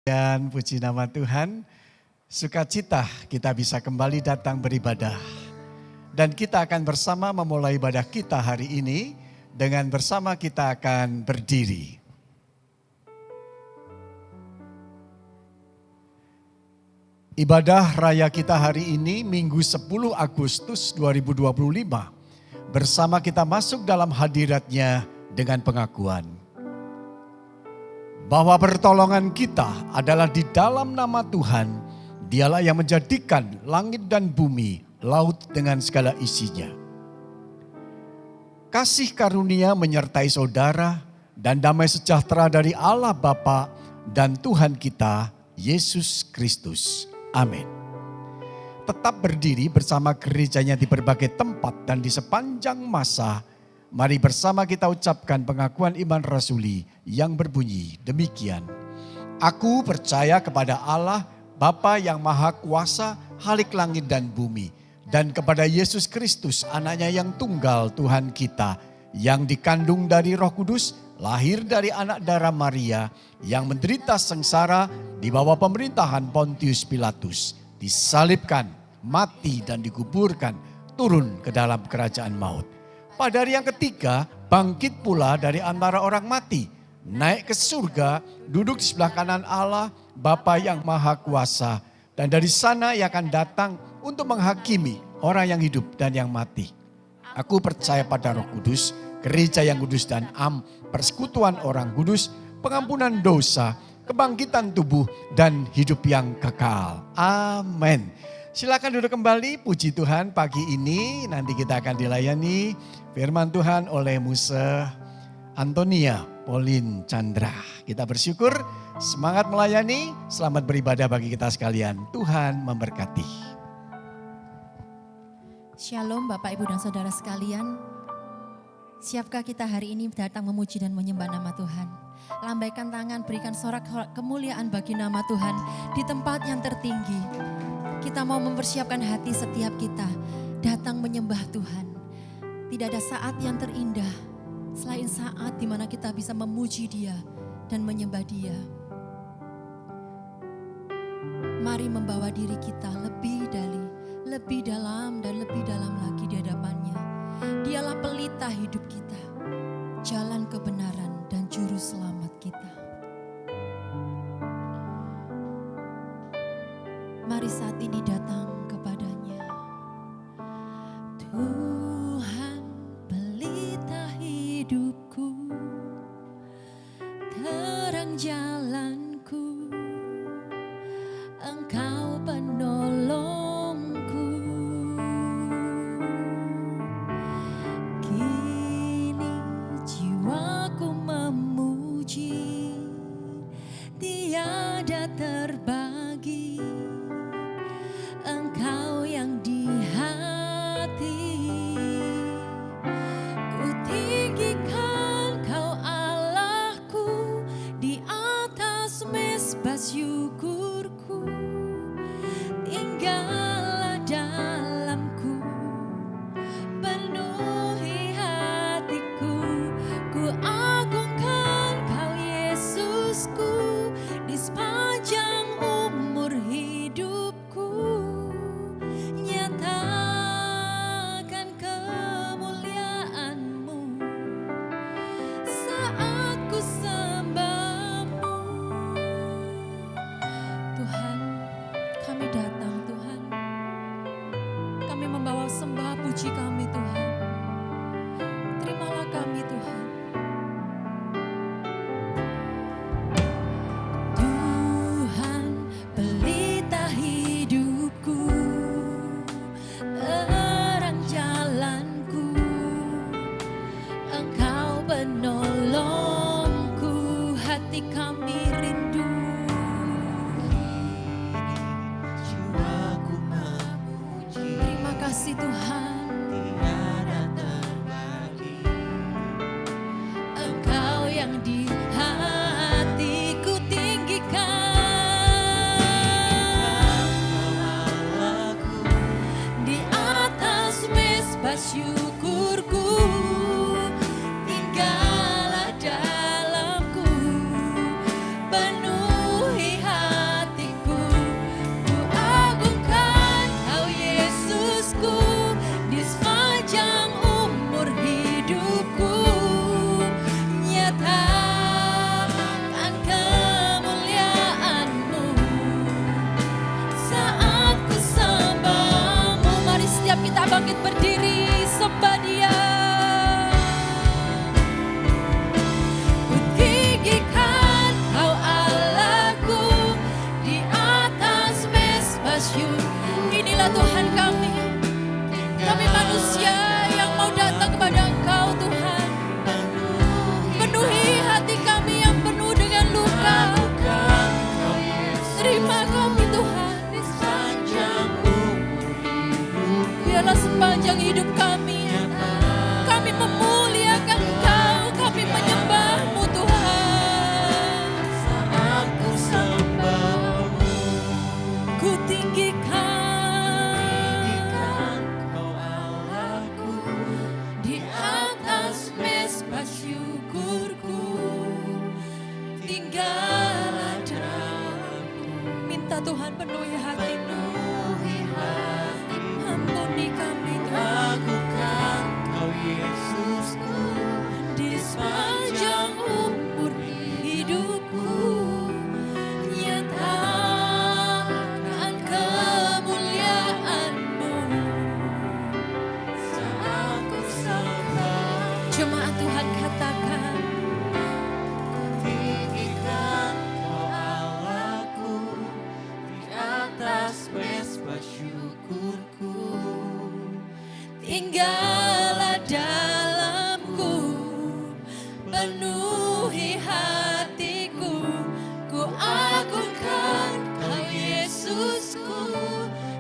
Dan puji nama Tuhan, sukacita kita bisa kembali datang beribadah. Dan kita akan bersama memulai ibadah kita hari ini dengan bersama kita akan berdiri. Ibadah raya kita hari ini Minggu 10 Agustus 2025. Bersama kita masuk dalam hadiratnya dengan pengakuan bahwa pertolongan kita adalah di dalam nama Tuhan. Dialah yang menjadikan langit dan bumi, laut dengan segala isinya. Kasih karunia menyertai saudara dan damai sejahtera dari Allah Bapa dan Tuhan kita, Yesus Kristus. Amin. Tetap berdiri bersama gerejanya di berbagai tempat dan di sepanjang masa. Mari bersama kita ucapkan pengakuan iman rasuli yang berbunyi demikian. Aku percaya kepada Allah, Bapa yang Maha Kuasa, Khalik langit dan bumi. Dan kepada Yesus Kristus, anaknya yang tunggal Tuhan kita, yang dikandung dari Roh Kudus, lahir dari anak darah Maria, yang menderita sengsara di bawah pemerintahan Pontius Pilatus, disalibkan, mati dan dikuburkan, turun ke dalam kerajaan maut. Pada hari yang ketiga, bangkit pula dari antara orang mati, naik ke surga, duduk di sebelah kanan Allah, Bapa yang Maha Kuasa. Dan dari sana ia akan datang untuk menghakimi orang yang hidup dan yang mati. Aku percaya pada Roh Kudus, gereja yang kudus dan persekutuan orang kudus, pengampunan dosa, kebangkitan tubuh dan hidup yang kekal. Amin. Silakan duduk kembali, puji Tuhan pagi ini nanti kita akan dilayani firman Tuhan oleh Musa Antonia Pauline Chandra. Kita bersyukur, semangat melayani, selamat beribadah bagi kita sekalian. Tuhan memberkati. Shalom Bapak Ibu dan Saudara sekalian. Siapkah kita hari ini datang memuji dan menyembah nama Tuhan? Lambaikan tangan, berikan sorak kemuliaan bagi nama Tuhan di tempat yang tertinggi. Kita mau mempersiapkan hati setiap kita datang menyembah Tuhan. Tidak ada saat yang terindah selain saat di mana kita bisa memuji Dia dan menyembah Dia. Mari membawa diri kita lebih dalam dan lebih dalam lagi di hadapan-Nya. Dialah pelita hidup kita, jalan kebenaran dan juru selamat kita. Mari saat ini datang kepada-Nya. Tuhan pelita hidupku, terang jalanku, Engkau penolongku. Kini jiwaku memuji, tiada terbagi, Engkau yang di hati. Ku tinggikan Kau Allahku, di atas mezbah syukurku. Tinggallah dalamku, penuhi hatiku. Ku agungkan Kau Yesusku, di sepanjang umur hidupku. Nyatakan kemuliaan-Mu saat ku sembah-Mu. Tuhan, kami datang Tuhan. Kami membawa sembah puji kami Tuhan. Terimalah kami Tuhan. Tuhan pelita hidupku, terang jalanku, Engkau penolongku. Hati kami rindu, Jiwaku memuji, terima kasih Tuhan. tiada terbagi. Engkau yang di hatiku tinggikan, Allahku, di atas mezbah syukurku. Tinggallah dalamku, penuhi hatiku. sepanjang hidup kami. Kami memuliakan Engkau, kami menyembah-Mu Tuhan. Saat ku sembahmu, Ku tinggikan Kau Allahku, di atas mezbah syukurku. Tinggallah dalamku. Minta Tuhan penuhi hatimu. Ampuni kami Tuhan. lakukan Kau Yesusku, Di sepanjang umur hidupku, nyatakan kemuliaan-Mu. saat ku sembah, Jemaat Tuhan katakan, tinggikan Kau Allahku, di atas mezbah syukurku. tinggallah dalamku, penuhi hatiku. Ku agungkan Kau Yesusku,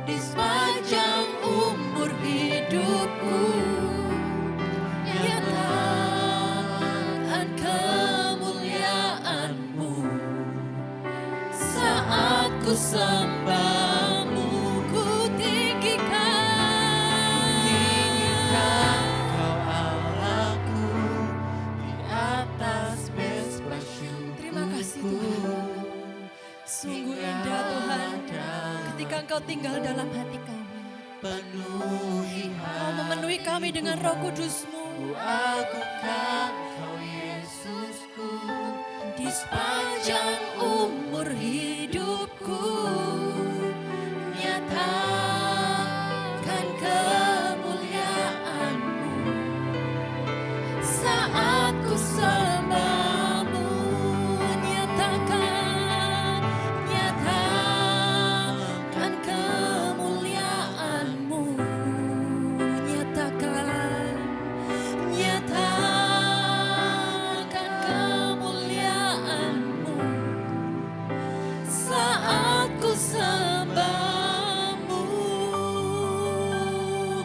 di sepanjang umur hidupku. Nyatakan kemuliaan-Mu. Saat ku sembah-Mu, ku tinggikan. Kau Allahku, di atas mezbah syukurku. Terima kasih Tuhan. Sungguh indah Tuhan ketika Engkau tinggal dalam hati kami. Penuhi Kau memenuhi kami dengan Roh Kudus-Mu. Ku agungkan Kau Yesusku, Di sepanjang umur hidupku, nyatakan kemuliaan-Mu. Saat ku sembah-Mu, nyatakan kemuliaan-Mu. Nyatakan kemuliaan-Mu. Saat ku sembah-Mu.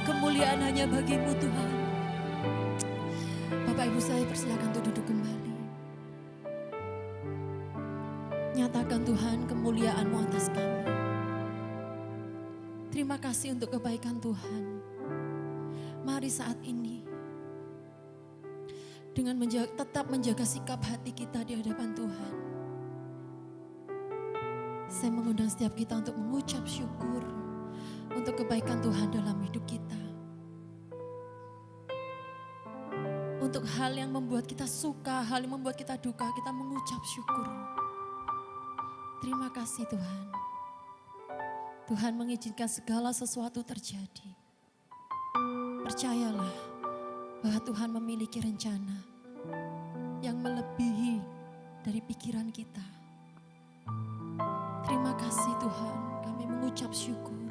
Kemuliaan hanya bagi-Mu Tuhan. Bapak Ibu saya persilakan untuk duduk kembali. Nyatakan Tuhan kemuliaan-Mu atas kami. Terima kasih untuk kebaikan Tuhan. Mari saat ini dengan tetap menjaga sikap hati kita di hadapan Tuhan. Saya mengundang setiap kita untuk mengucap syukur untuk kebaikan Tuhan dalam hidup kita. Untuk hal yang membuat kita suka, hal yang membuat kita duka, kita mengucap syukur. Terima kasih Tuhan. Tuhan mengizinkan segala sesuatu terjadi. Percayalah bahwa Tuhan memiliki rencana yang melebihi dari pikiran kita. Terima kasih Tuhan, kami mengucap syukur.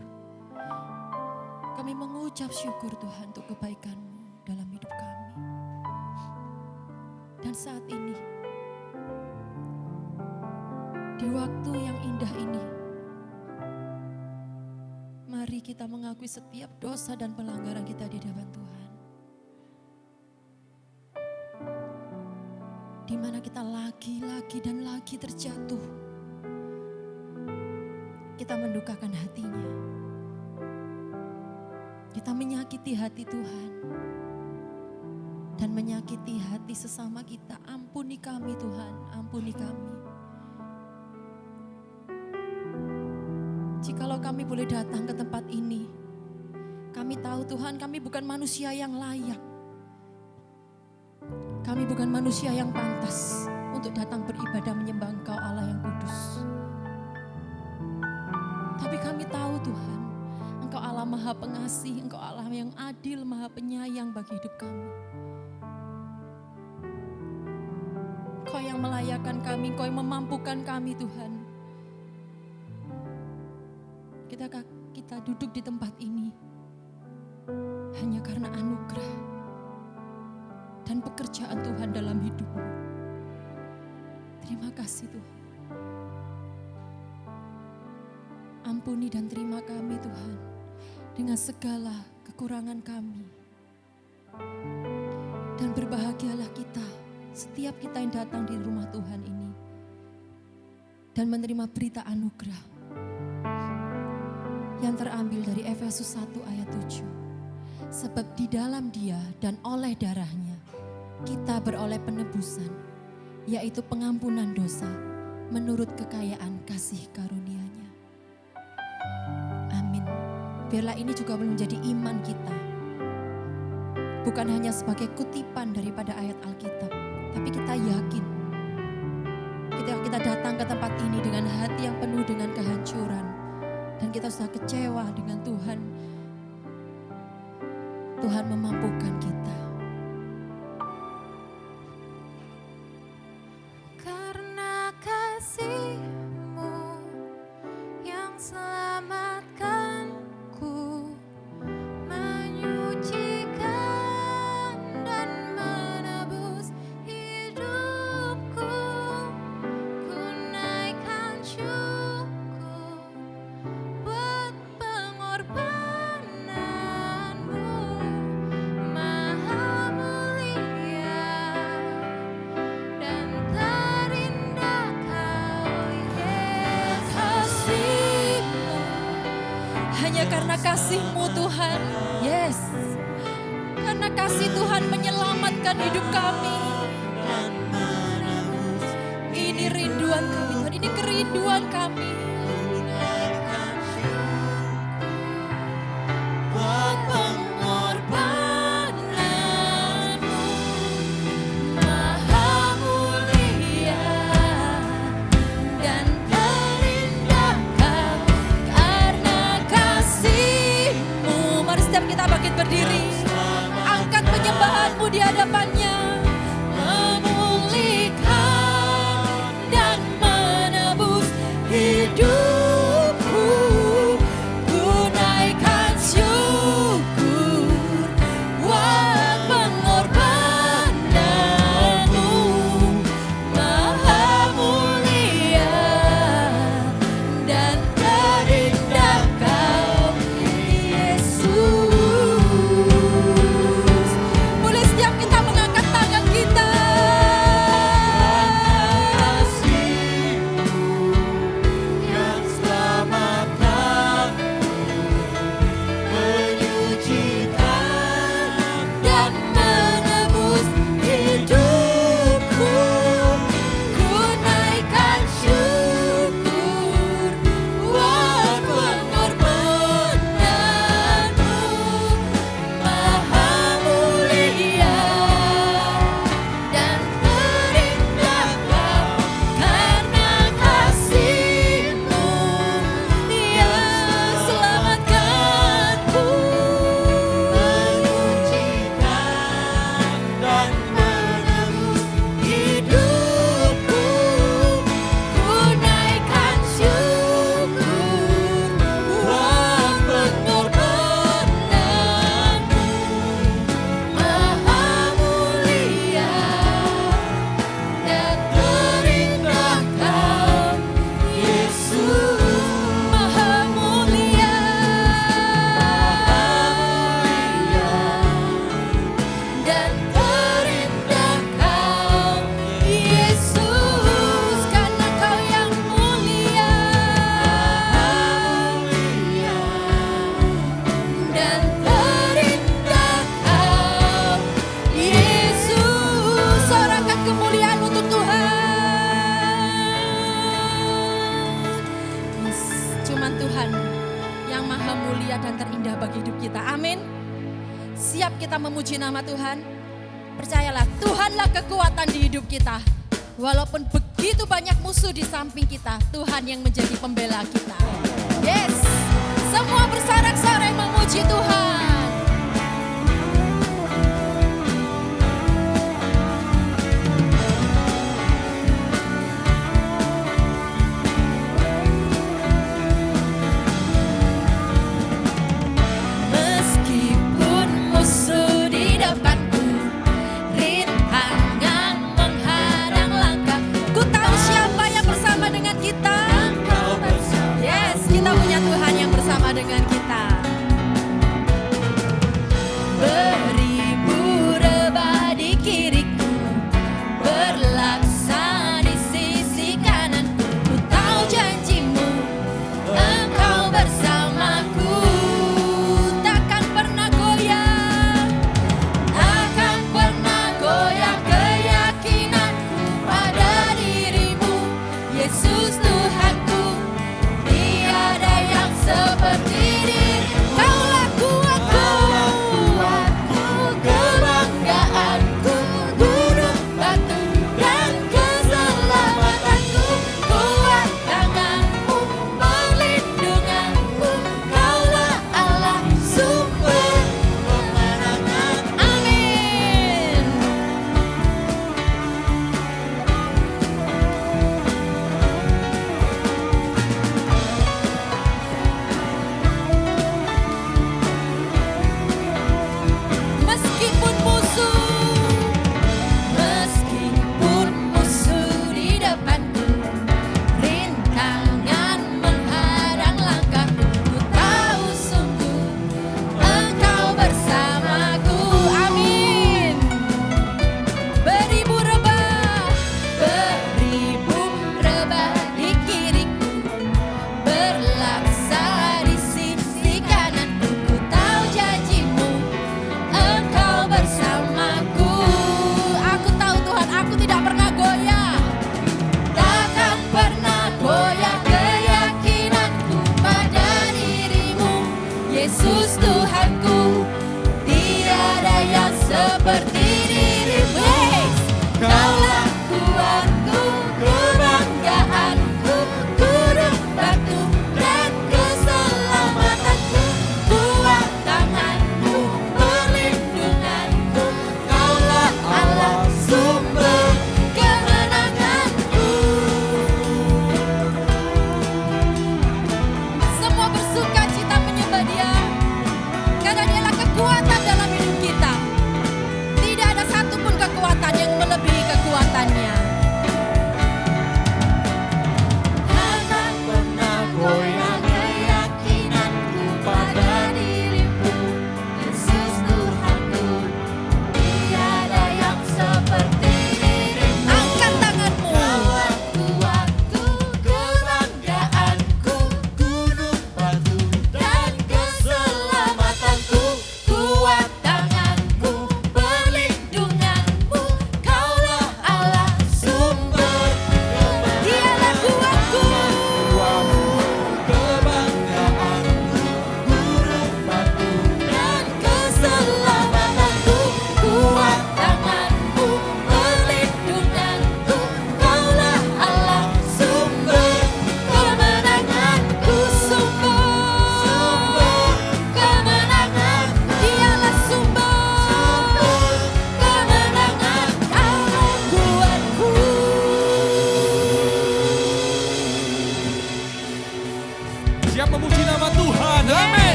Kami mengucap syukur Tuhan untuk kebaikan-Mu dalam hidup kami. Dan saat ini, di waktu yang indah ini, mari kita mengakui setiap dosa dan pelanggaran kita di hadapan Tuhan. Di mana kita lagi dan lagi terjatuh. Kita mendukakan hatinya. Kita menyakiti hati Tuhan. Dan menyakiti hati sesama kita. Ampuni kami Tuhan, ampuni kami. Jikalau kami boleh datang ke tempat ini, kami tahu Tuhan kami bukan manusia yang layak. Kami bukan manusia yang pantas untuk datang beribadah menyembah Engkau Allah yang kudus. Tapi kami tahu Tuhan, Engkau Allah Maha Pengasih, Engkau Allah yang adil, Maha Penyayang bagi hidup kami. Engkau yang melayakan kami, Engkau yang memampukan kami Tuhan. Kita duduk di tempat ini hanya karena anugerah dan pekerjaan Tuhan dalam hidupmu. Terima kasih Tuhan. Ampuni dan terima kami Tuhan dengan segala kekurangan kami. Dan berbahagialah kita, setiap kita yang datang di rumah Tuhan ini dan menerima berita anugerah yang terambil dari Efesus 1 ayat 7. Sebab di dalam Dia dan oleh darahnya kita beroleh penebusan, yaitu pengampunan dosa menurut kekayaan kasih karunia-Nya. Amin. Biarlah ini juga menjadi iman kita. Bukan hanya sebagai kutipan daripada ayat Alkitab, tapi kita yakin ketika kita datang ke tempat ini dengan hati yang penuh dengan kehancuran dan kita sudah kecewa dengan Tuhan, Tuhan memampukan kita. Karena kasih-Mu yang selamatkanku, menyucikan dan menebus hidupku, ku naikkan syukur buat pengorbanan-Mu, Maha mulia dan terindah Kau Yesus. Kasih-Mu, hanya karena kasih-Mu Tuhan. Yes, karena kasih Tuhan menyelamatkan hidup kami. Ini rinduan kami Tuhan, ini kerinduan kami. Buat pengorbanan-Mu, Maha mulia dan terindah Kau. Karena kasih-Mu, mari setiap kita bangkit berdiri, angkat penyembahan-Mu di hadapannya. Memulihkan dan menebus hidupku, ku naikkan syukur buat pengorbanan-Mu, Maha mulia dan terindah Kau Yesus. Boleh setiap kita mengangkat tangan kita. Yang selamatkan, menyucikan dan menebus hidupku, ku naikkan syukur buat pengorbanan-Mu, Maha mulia dan terindah Kau. Karena kasih-Mu yang selamatkanku, menyucikan dan menebus hidupku, ku naikkan syukur buat pengorbanan-Mu, Maha mulia dan terindah Kau Yesus. Maha mulia dan terindah Kau Yesus, karena Kau yang mulia dan terindah Kau Yesus. Sorakan kemuliaan untuk Tuhan. Yes, cuman Tuhan yang maha mulia dan terindah bagi hidup kita. Amin. Siap kita memuji nama Tuhan. Percayalah, Tuhanlah kekuatan di hidup kita. Walaupun begitu banyak musuh di samping kita, Tuhan yang menjadi pembela kita. Yes, semua bersorak-sorai memuji Tuhan. Meskipun musuh di depanku, rintangan menghadang langkah, Ku tahu siapa yang bersama dengan kita. Engkau bersama. Yes, kita punya Tuhan yang bersama dengan kita.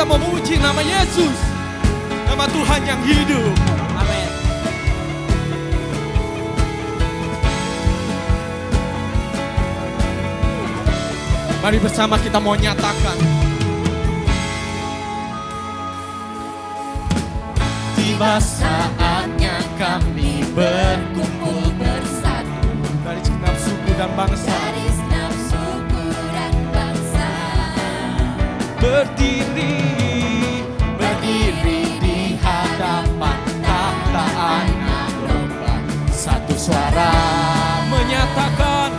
kita memuji nama Yesus, nama Tuhan yang hidup. Amin. Mari bersama kita mau nyatakan. Tiba saatnya kami berkumpul bersatu Dari segenap suku dan bangsa, dari segenap suku dan bangsa, berdiri berdiri di hadapan tahta Anak Domba, satu suara menyatakan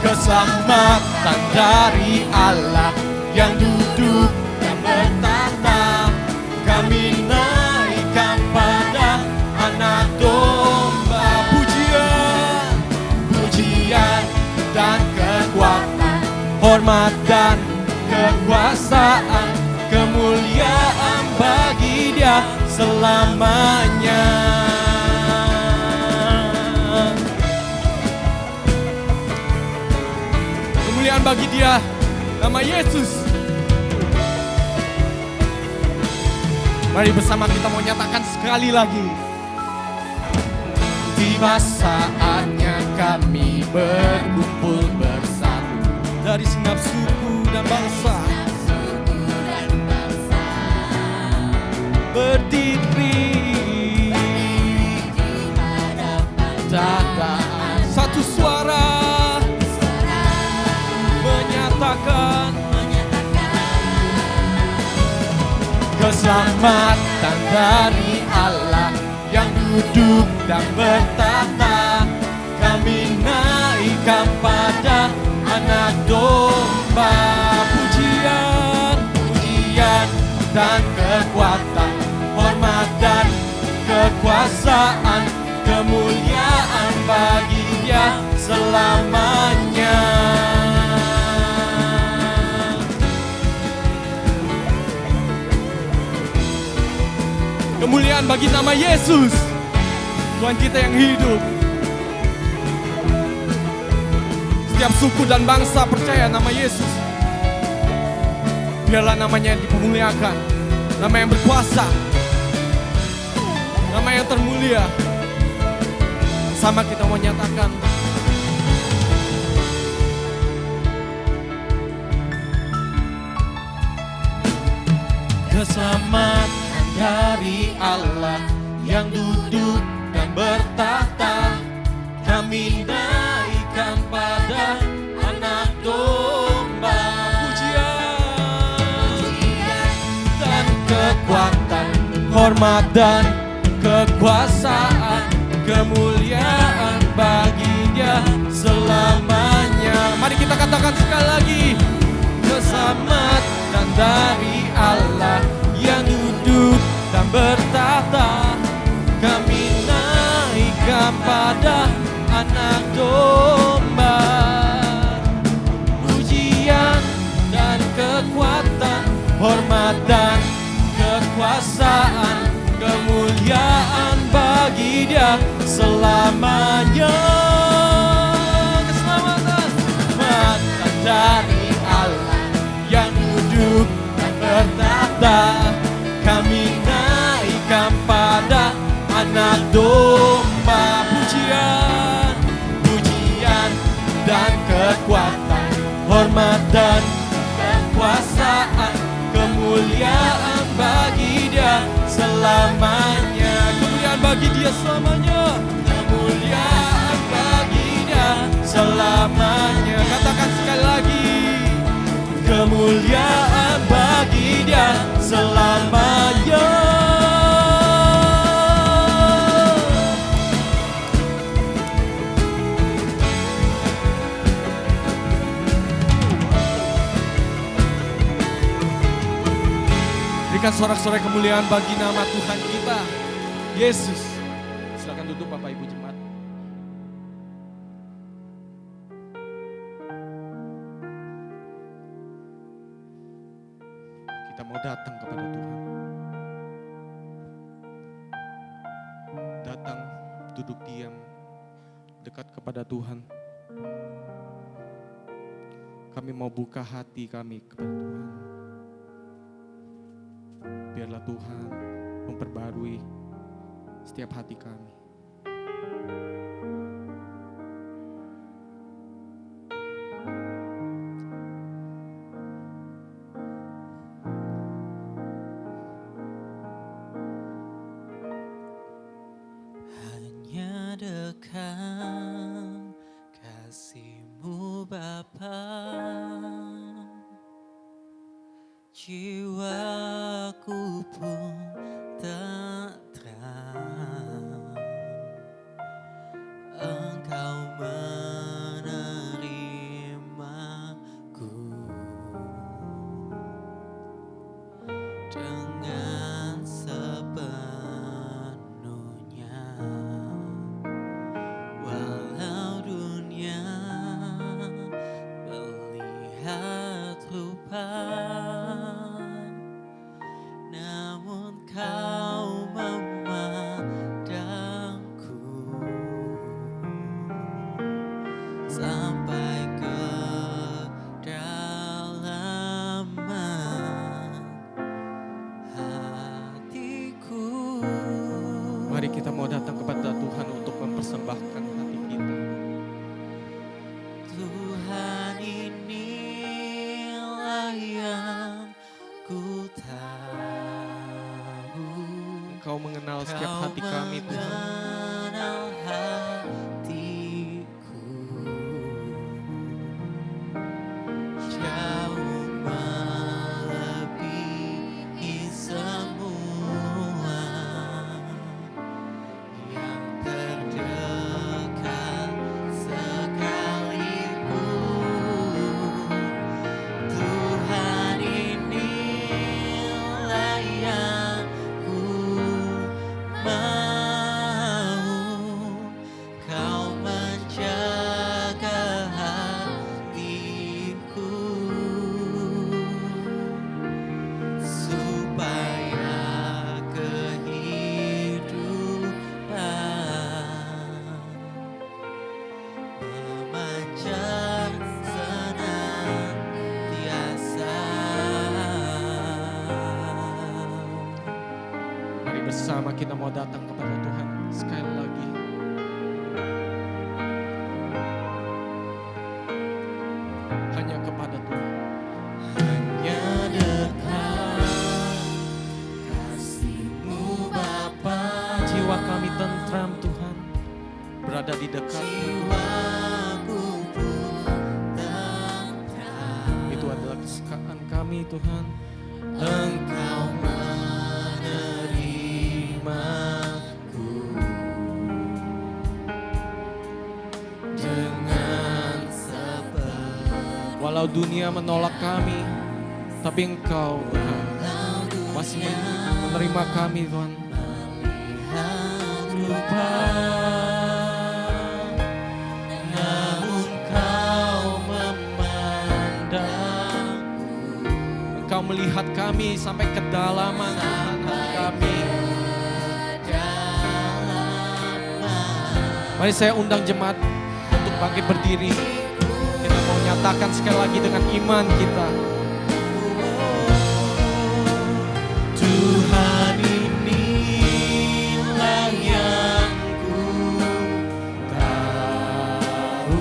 keselamatan dari Allah yang duduk dan bertahta. Kami naikkan pada Anak Domba pujian dan kekuatan, hormat dan kekuasaan, kemuliaan bagi Dia selamanya. kemuliaan bagi Dia, nama Yesus. Mari bersama kita mau nyatakan sekali lagi. Tiba saatnya kami berkumpul bersatu Dari segenap suku dan bangsa, berdiri tahta satu suara menyatakan keselamatan dari Allah yang duduk dan bertahta. Kami naikkan pada Anak Domba pujian dan kekuatan, hormat dan kekuasaan, kemuliaan bagi Dia selamanya. kemuliaan bagi nama Yesus, Tuhan kita yang hidup. Setiap suku dan bangsa percaya nama Yesus. Biarlah namanya yang dipermuliakan, nama yang berkuasa, nama yang termulia. Sama kita mau nyatakan Keselamatan dari Allah yang duduk dan bertahta. Kami naikkan pada Anak Domba pujian dan kekuatan, hormat dan kekuasaan, kemuliaan bagi Dia selamanya. mari kita katakan sekali lagi. Keselamatan dari Allah yang duduk dan bertahta. Kami naikkan pada Anak Domba pujian dan kekuatan, hormat dan kekuasaan, kemuliaan bagi Dia selamanya. Keselamatan dari Allah yang duduk dan bertahta. Kami naikkan pada Anak Domba pujian dan kekuatan, hormat dan kekuasaan, kemuliaan bagi Dia selamanya. Kemuliaan bagi Dia selamanya. Kemuliaan bagi Dia selamanya. Katakan sekali lagi. Kemuliaan bagi Dia selamanya. Berikan sorak-sorai kemuliaan bagi nama Tuhan kita, Yesus. Silakan duduk Bapak Ibu Jemaat. Kita mau datang kepada Tuhan. Datang, duduk diam, dekat kepada Tuhan. Kami mau buka hati kami kepada Tuhan. Biarlah Tuhan memperbarui setiap hati kami. Hanya dekat kasih-Mu Bapa, jiwaku pun tak terang. Engkau menerimaku dengan sepenuhnya. Walau dunia melihat rupa, namun Kau memandangku sampai ke dalaman hatiku. Mari kita mau datang kepada Tuhan untuk mempersembahkan hati kita. Tuhan, inilah yang ku tahu. Engkau mengenal setiap hati kami, Tuhan. Mengenal hatiku jauh melebihi semua yang terdekat sekalipun. Tuhan, inilah yang ku mau. Kau menjaga hatiku supaya kehidupan memanjang senantiasa. Mari bersama kita mau datang kepada Tuhan sekali lagi. Hanya kepada Tuhan. Hanya dekat kasih-Mu Bapa, Jiwa kami tentram Tuhan, berada di dekat jiwaku pun tentram. itu adalah kesukaan kami Tuhan. Engkau menerimaku dengan sepenuhnya. Walau dunia menolak kami, tapi Engkau Tuhan masih menerima kami Tuhan. Rupa, namun Kau memandangku Engkau melihat kami sampai kedalaman Tuhan hati kami. Mari saya undang jemaat untuk bangkit berdiri. Kita mau nyatakan sekali lagi dengan iman kita. Tuhan, inilah yang ku tahu.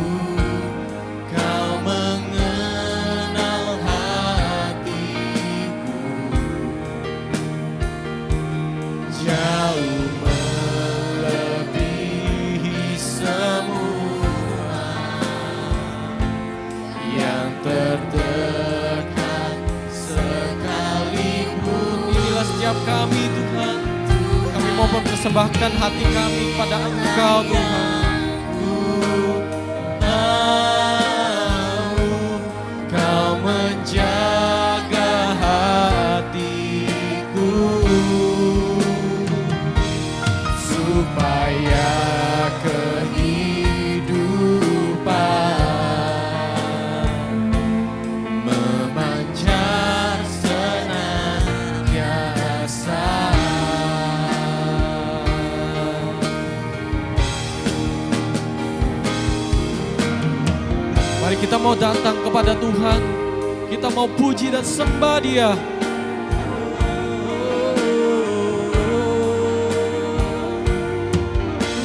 Kau mengenal hatiku jauh melebihi semua yang terdekat sekalipun. Inilah setiap kami Tuhan. Kami mau mempersembahkan hati kami pada Engkau Tuhan. Kau menjaga hatiku supaya kehidupan memancar senantiasa. mau datang kepada Tuhan. Kita mau puji dan sembah Dia.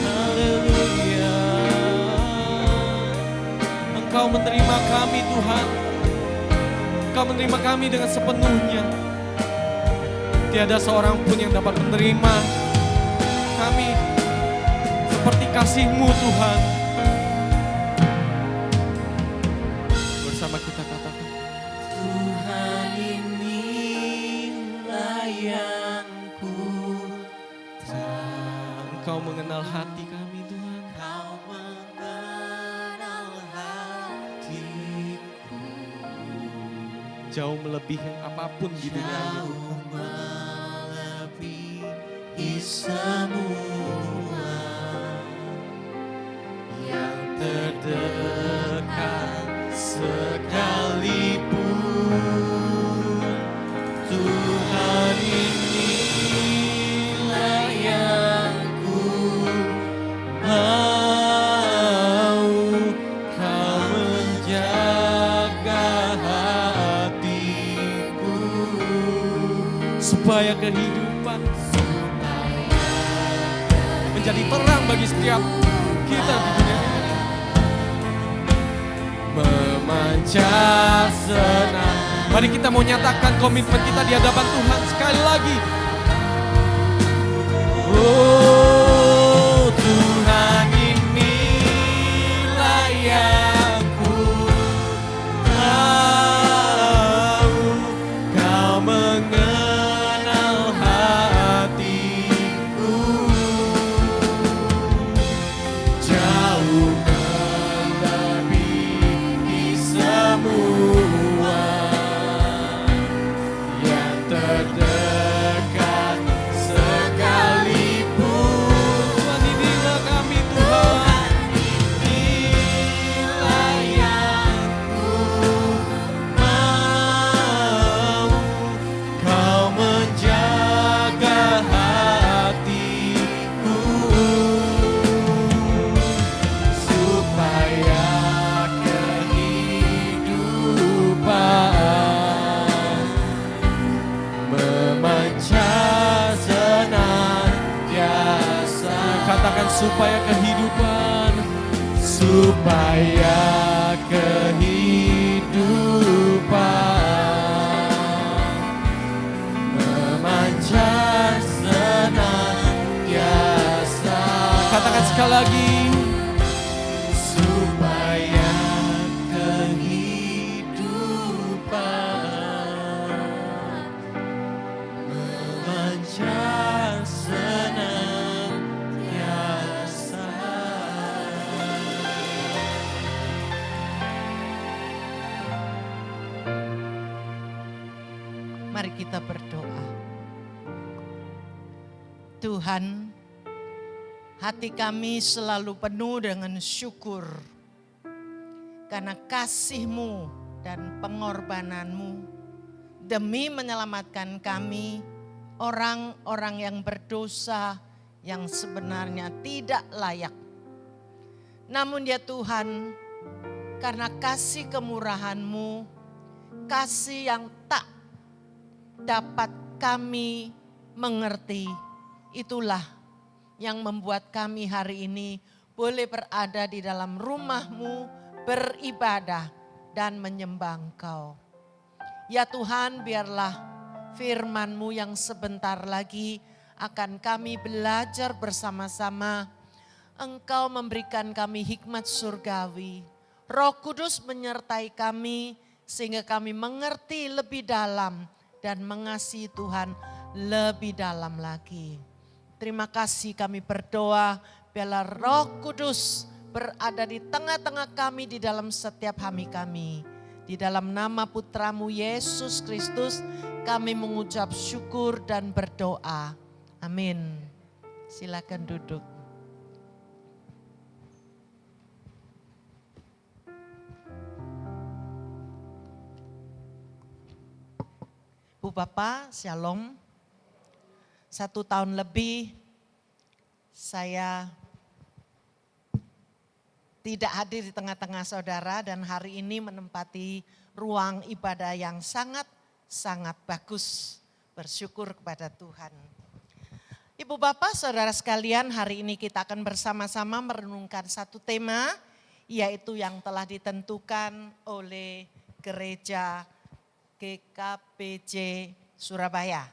Haleluya. Engkau menerima kami Tuhan. Engkau menerima kami dengan sepenuhnya. Tiada seorang pun yang dapat menerima kami seperti kasih-Mu Tuhan. Bersama kita katakan, Tuhan inilah yang ku Engkau mengenal hati kami Tuhan. Kau mengenal hatiku, Jauh melebihi apapun di dunia ini. jauh melebihi semua yang terdekat sekalipun. Tuhan inilah yang ku mau, Kau menjaga hatiku Supaya kehidupan menjadi terang bagi setiap kita di dunia ini. memancar senang. Mari kita mau nyatakan komitmen kita di hadapan Tuhan sekali lagi. Oh, Tuhan inilah yang ku tahu, Kau mengenal hatiku, jauh melebihi semua yang terdekat sekalipun. Tuhan inilah kami Tuhan. Inilah yang ku mau, Kau menjaga hatiku supaya kehidupan memancar senantiasa. Katakan supaya kehidupan Supaya kehidupan memancar senantiasa. katakan sekali lagi. Supaya kehidupan memancar senantiasa. Mari kita berdoa. Tuhan, hati kami selalu penuh dengan syukur karena kasih-Mu dan pengorbanan-Mu demi menyelamatkan kami, orang-orang yang berdosa yang sebenarnya tidak layak. Namun ya Tuhan, karena kasih kemurahan-Mu, kasih yang tak dapat kami mengerti, itulah yang membuat kami hari ini boleh berada di dalam rumah-Mu, beribadah dan menyembah Engkau. Ya Tuhan, biarlah firman-Mu yang sebentar lagi akan kami belajar bersama-sama. Engkau memberikan kami hikmat surgawi. Roh Kudus menyertai kami sehingga kami mengerti lebih dalam dan mengasihi Tuhan lebih dalam lagi. Terima kasih kami berdoa, biarlah Roh Kudus berada di tengah-tengah kami di dalam setiap kami. Di dalam nama Putra-Mu Yesus Kristus kami mengucap syukur dan berdoa. Amin. Silakan duduk. Bu Bapak, Shalom. 1 tahun lebih saya tidak hadir di tengah-tengah saudara dan hari ini menempati ruang ibadah yang sangat bagus. Bersyukur kepada Tuhan. Ibu Bapak, saudara sekalian, hari ini kita akan bersama-sama merenungkan satu tema, yaitu yang telah ditentukan oleh gereja GKPJ Surabaya.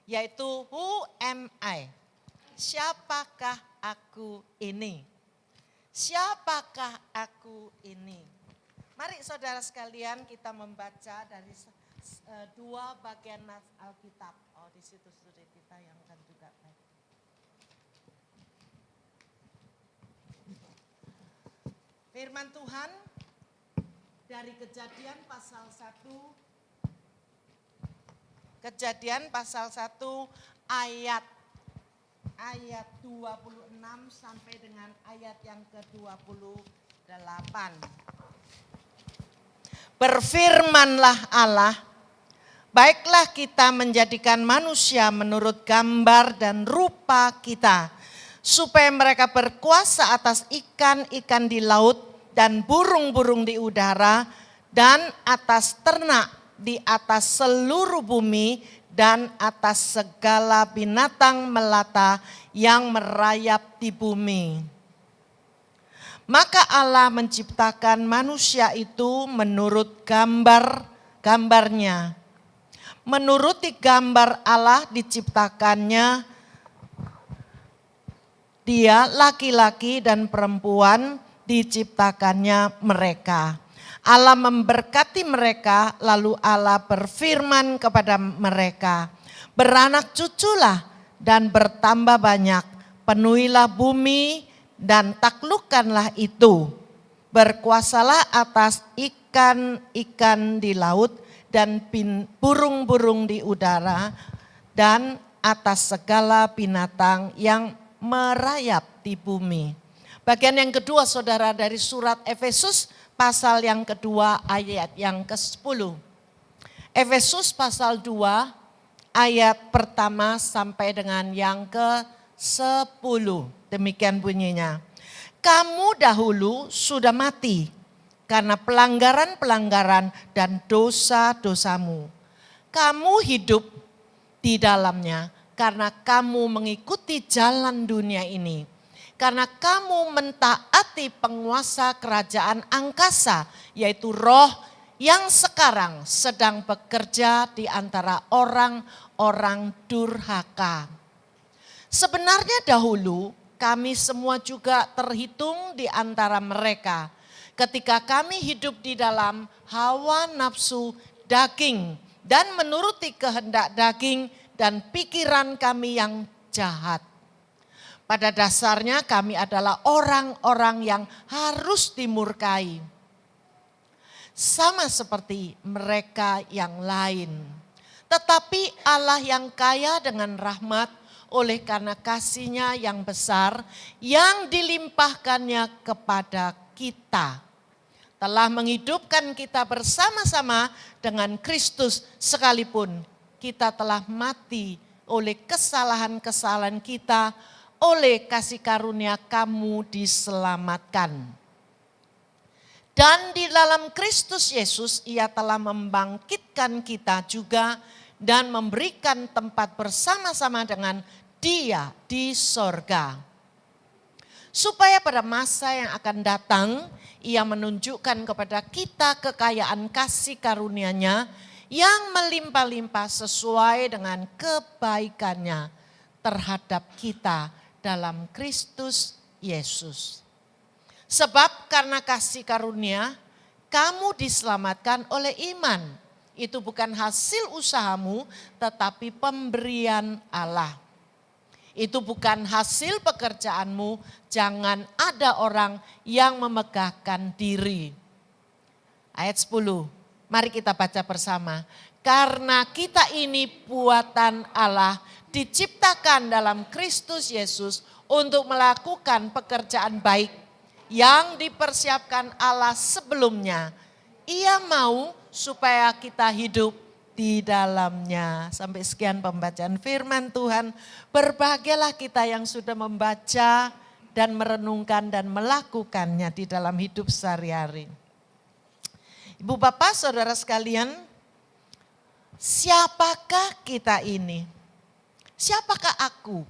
Yaitu Who am I? Siapakah aku ini? Siapakah aku ini? Mari saudara sekalian kita membaca dari dua bagian nas Alkitab. Oh, di situ studi kita yang akan juga baik. Firman Tuhan dari Kejadian pasal 1 ayat 26 sampai dengan ayat yang ke-28. Berfirmanlah Allah, baiklah kita menjadikan manusia menurut gambar dan rupa kita, supaya mereka berkuasa atas ikan-ikan di laut dan burung-burung di udara dan atas ternak di atas seluruh bumi dan atas segala binatang melata yang merayap di bumi. Maka Allah menciptakan manusia itu menurut gambarnya. Menuruti gambar Allah diciptakannya dia, laki-laki dan perempuan diciptakannya mereka. Allah memberkati mereka, lalu Allah berfirman kepada mereka, beranak cuculah dan bertambah banyak, penuhilah bumi dan taklukkanlah itu. Berkuasalah atas ikan-ikan di laut dan burung-burung di udara dan atas segala binatang yang merayap di bumi. Bagian yang kedua saudara dari surat Efesus pasal yang kedua ayat yang ke-10. Efesus pasal 2 ayat pertama sampai dengan yang ke-10. Demikian bunyinya. Kamu dahulu sudah mati karena pelanggaran-pelanggaran dan dosa-dosamu. Kamu hidup di dalamnya karena kamu mengikuti jalan dunia ini. Karena kamu mentaati penguasa kerajaan angkasa, yaitu roh yang sekarang sedang bekerja di antara orang-orang durhaka. Sebenarnya dahulu kami semua juga terhitung di antara mereka. Ketika kami hidup di dalam hawa nafsu daging dan menuruti kehendak daging dan pikiran kami yang jahat. Pada dasarnya kami adalah orang-orang yang harus dimurkai. Sama seperti mereka yang lain. Tetapi Allah yang kaya dengan rahmat oleh karena kasih-Nya yang besar yang dilimpahkannya kepada kita. Telah menghidupkan kita bersama-sama dengan Kristus sekalipun kita telah mati oleh kesalahan-kesalahan kita. Oleh kasih karunia kamu diselamatkan. Dan di dalam Kristus Yesus ia telah membangkitkan kita juga dan memberikan tempat bersama-sama dengan Dia di sorga. Supaya pada masa yang akan datang ia menunjukkan kepada kita kekayaan kasih karunia-Nya yang melimpah-limpah sesuai dengan kebaikan-Nya terhadap kita dalam Kristus Yesus. Sebab karena kasih karunia, kamu diselamatkan oleh iman. Itu bukan hasil usahamu, tetapi pemberian Allah. Itu bukan hasil pekerjaanmu, jangan ada orang yang memegahkan diri. Ayat 10, mari kita baca bersama. Karena kita ini buatan Allah, diciptakan dalam Kristus Yesus untuk melakukan pekerjaan baik yang dipersiapkan Allah sebelumnya. Ia mau supaya kita hidup di dalamnya. Sampai sekian pembacaan firman Tuhan. Berbahagialah kita yang sudah membaca dan merenungkan dan melakukannya di dalam hidup sehari-hari. Ibu bapak saudara sekalian, siapakah kita ini? Siapakah aku?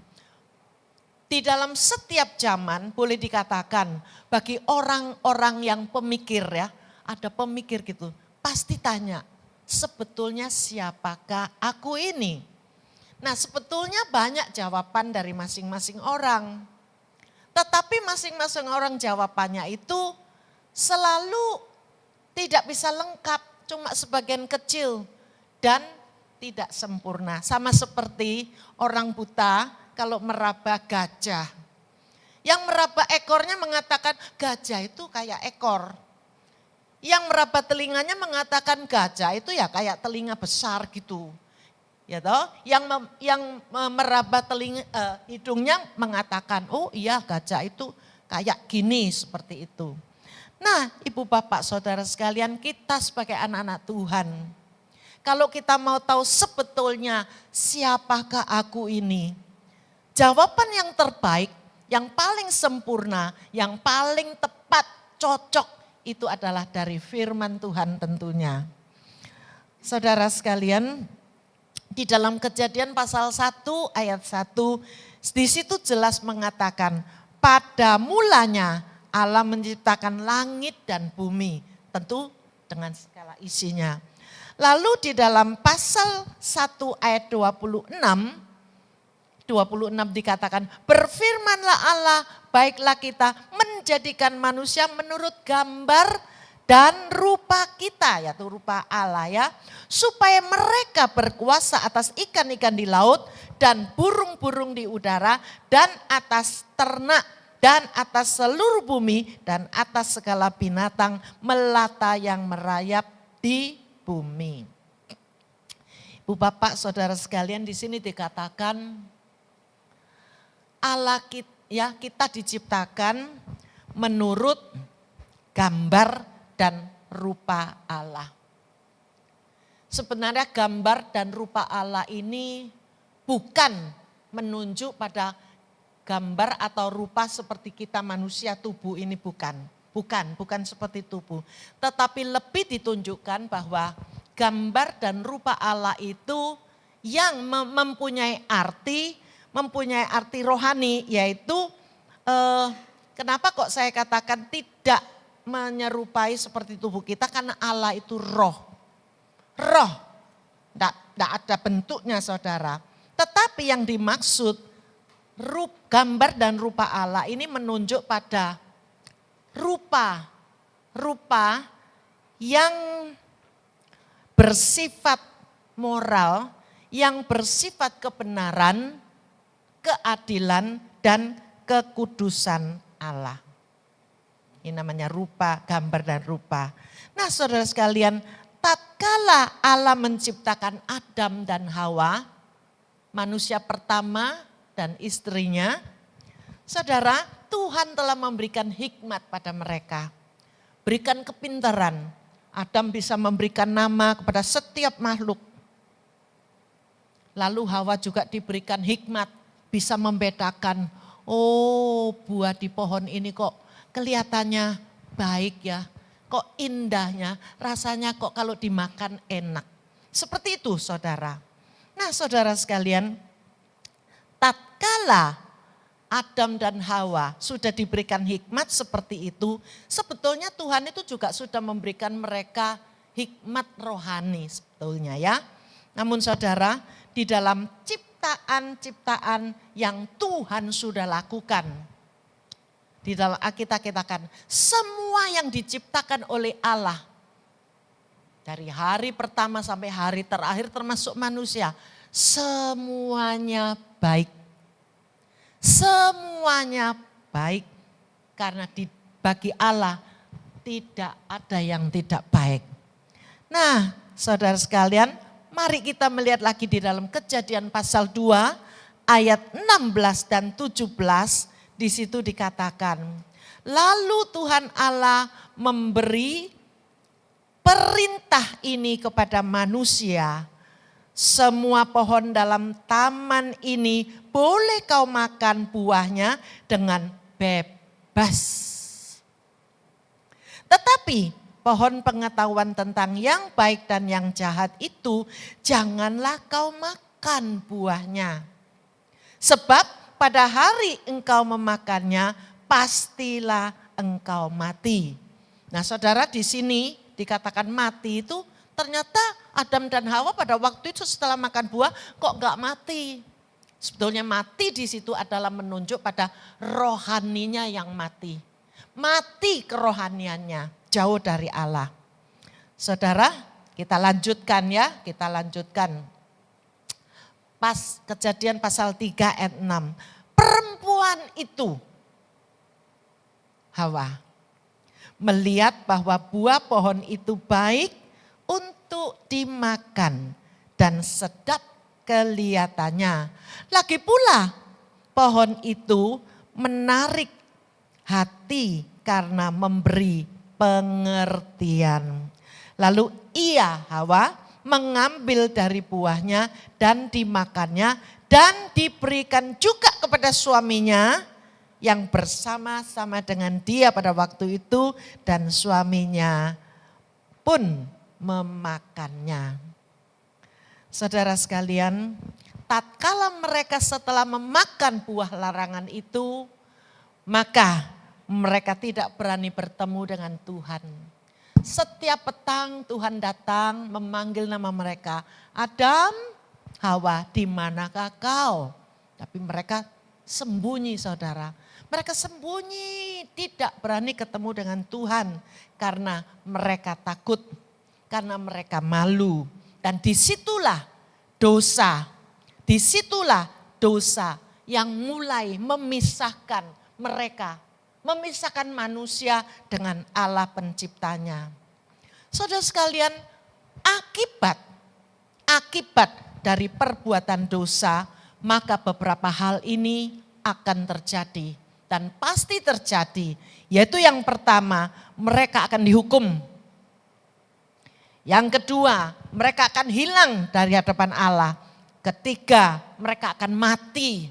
Di dalam setiap zaman boleh dikatakan bagi orang-orang yang pemikir ya, ada pemikir gitu, pasti tanya, sebetulnya siapakah aku ini? Nah sebetulnya banyak jawaban dari masing-masing orang. Tetapi masing-masing orang jawabannya itu selalu tidak bisa lengkap, cuma sebagian kecil dan tidak sempurna. Sama seperti orang buta kalau meraba gajah. Yang meraba ekornya mengatakan gajah itu kayak ekor. Yang meraba telinganya mengatakan gajah itu ya kayak telinga besar gitu. Ya toh, yang meraba hidungnya mengatakan, oh iya gajah itu kayak gini seperti itu. Nah, Ibu Bapak Saudara sekalian, kita sebagai anak-anak Tuhan, kalau kita mau tahu sebetulnya siapakah aku ini? Jawaban yang terbaik, yang paling sempurna, yang paling tepat, cocok itu adalah dari firman Tuhan tentunya. Saudara sekalian, di dalam Kejadian pasal 1 ayat 1, di situ jelas mengatakan, pada mulanya Allah menciptakan langit dan bumi, tentu dengan segala isinya. Lalu di dalam pasal 1 ayat 26 dikatakan, berfirmanlah Allah, baiklah kita menjadikan manusia menurut gambar dan rupa kita, yaitu rupa Allah ya, supaya mereka berkuasa atas ikan-ikan di laut dan burung-burung di udara dan atas ternak dan atas seluruh bumi dan atas segala binatang melata yang merayap di bumi. Ibu Bapak Saudara sekalian, di sini dikatakan Allah kita diciptakan menurut gambar dan rupa Allah. Sebenarnya gambar dan rupa Allah ini bukan menunjuk pada gambar atau rupa seperti kita manusia tubuh ini, bukan seperti tubuh. Tetapi lebih ditunjukkan bahwa gambar dan rupa Allah itu yang mempunyai arti rohani, yaitu kenapa kok saya katakan tidak menyerupai seperti tubuh kita, karena Allah itu roh, tidak ada bentuknya saudara. Tetapi yang dimaksud gambar dan rupa Allah ini menunjuk pada rupa yang bersifat moral, yang bersifat kebenaran, keadilan dan kekudusan Allah. Ini namanya rupa, gambar dan rupa. Nah saudara sekalian, tatkala Allah menciptakan Adam dan Hawa, manusia pertama dan istrinya, saudara, Tuhan telah memberikan hikmat pada mereka. Berikan kepintaran. Adam bisa memberikan nama kepada setiap makhluk. Lalu Hawa juga diberikan hikmat, bisa membedakan, oh buah di pohon ini kok kelihatannya baik ya, kok indahnya, rasanya kok kalau dimakan enak. Seperti itu saudara. Nah saudara sekalian, tatkala Adam dan Hawa sudah diberikan hikmat seperti itu, sebetulnya Tuhan itu juga sudah memberikan mereka hikmat rohani sebetulnya ya. Namun saudara, di dalam ciptaan yang Tuhan sudah lakukan, di dalam Alkitab katakan, semua yang diciptakan oleh Allah, dari hari pertama sampai hari terakhir termasuk manusia, semuanya baik. Semuanya baik, karena bagi Allah tidak ada yang tidak baik. Nah saudara sekalian, mari kita melihat lagi di dalam Kejadian pasal 2 ayat 16 dan 17, di situ dikatakan, lalu Tuhan Allah memberi perintah ini kepada manusia, semua pohon dalam taman ini boleh kau makan buahnya dengan bebas. Tetapi pohon pengetahuan tentang yang baik dan yang jahat itu janganlah kau makan buahnya. Sebab pada hari engkau memakannya pastilah engkau mati. Nah saudara, di sini dikatakan mati itu ternyata Adam dan Hawa pada waktu itu setelah makan buah kok enggak mati. Sebetulnya mati di situ adalah menunjuk pada rohaninya yang mati. Mati kerohaniannya, jauh dari Allah. Saudara, kita lanjutkan ya, kita lanjutkan. Kejadian pasal 3 ayat 6. Perempuan itu, Hawa, melihat bahwa buah pohon itu baik untuk dimakan dan sedap kelihatannya. Lagi pula pohon itu menarik hati karena memberi pengertian. Lalu ia, Hawa, mengambil dari buahnya dan dimakannya dan diberikan juga kepada suaminya yang bersama-sama dengan dia pada waktu itu dan suaminya pun memakannya. Saudara sekalian, tatkala mereka setelah memakan buah larangan itu, maka mereka tidak berani bertemu dengan Tuhan. Setiap petang Tuhan datang memanggil nama mereka. Adam, Hawa, di manakah kau? Tapi mereka sembunyi saudara. Mereka sembunyi, tidak berani ketemu dengan Tuhan. Karena mereka takut, karena mereka malu. Dan disitulah dosa yang mulai memisahkan mereka. Memisahkan manusia dengan Allah penciptanya. Saudara sekalian, akibat dari perbuatan dosa, maka beberapa hal ini akan terjadi. Dan pasti terjadi, yaitu yang pertama, mereka akan dihukum. Yang kedua, mereka akan hilang dari hadapan Allah. Ketiga, mereka akan mati.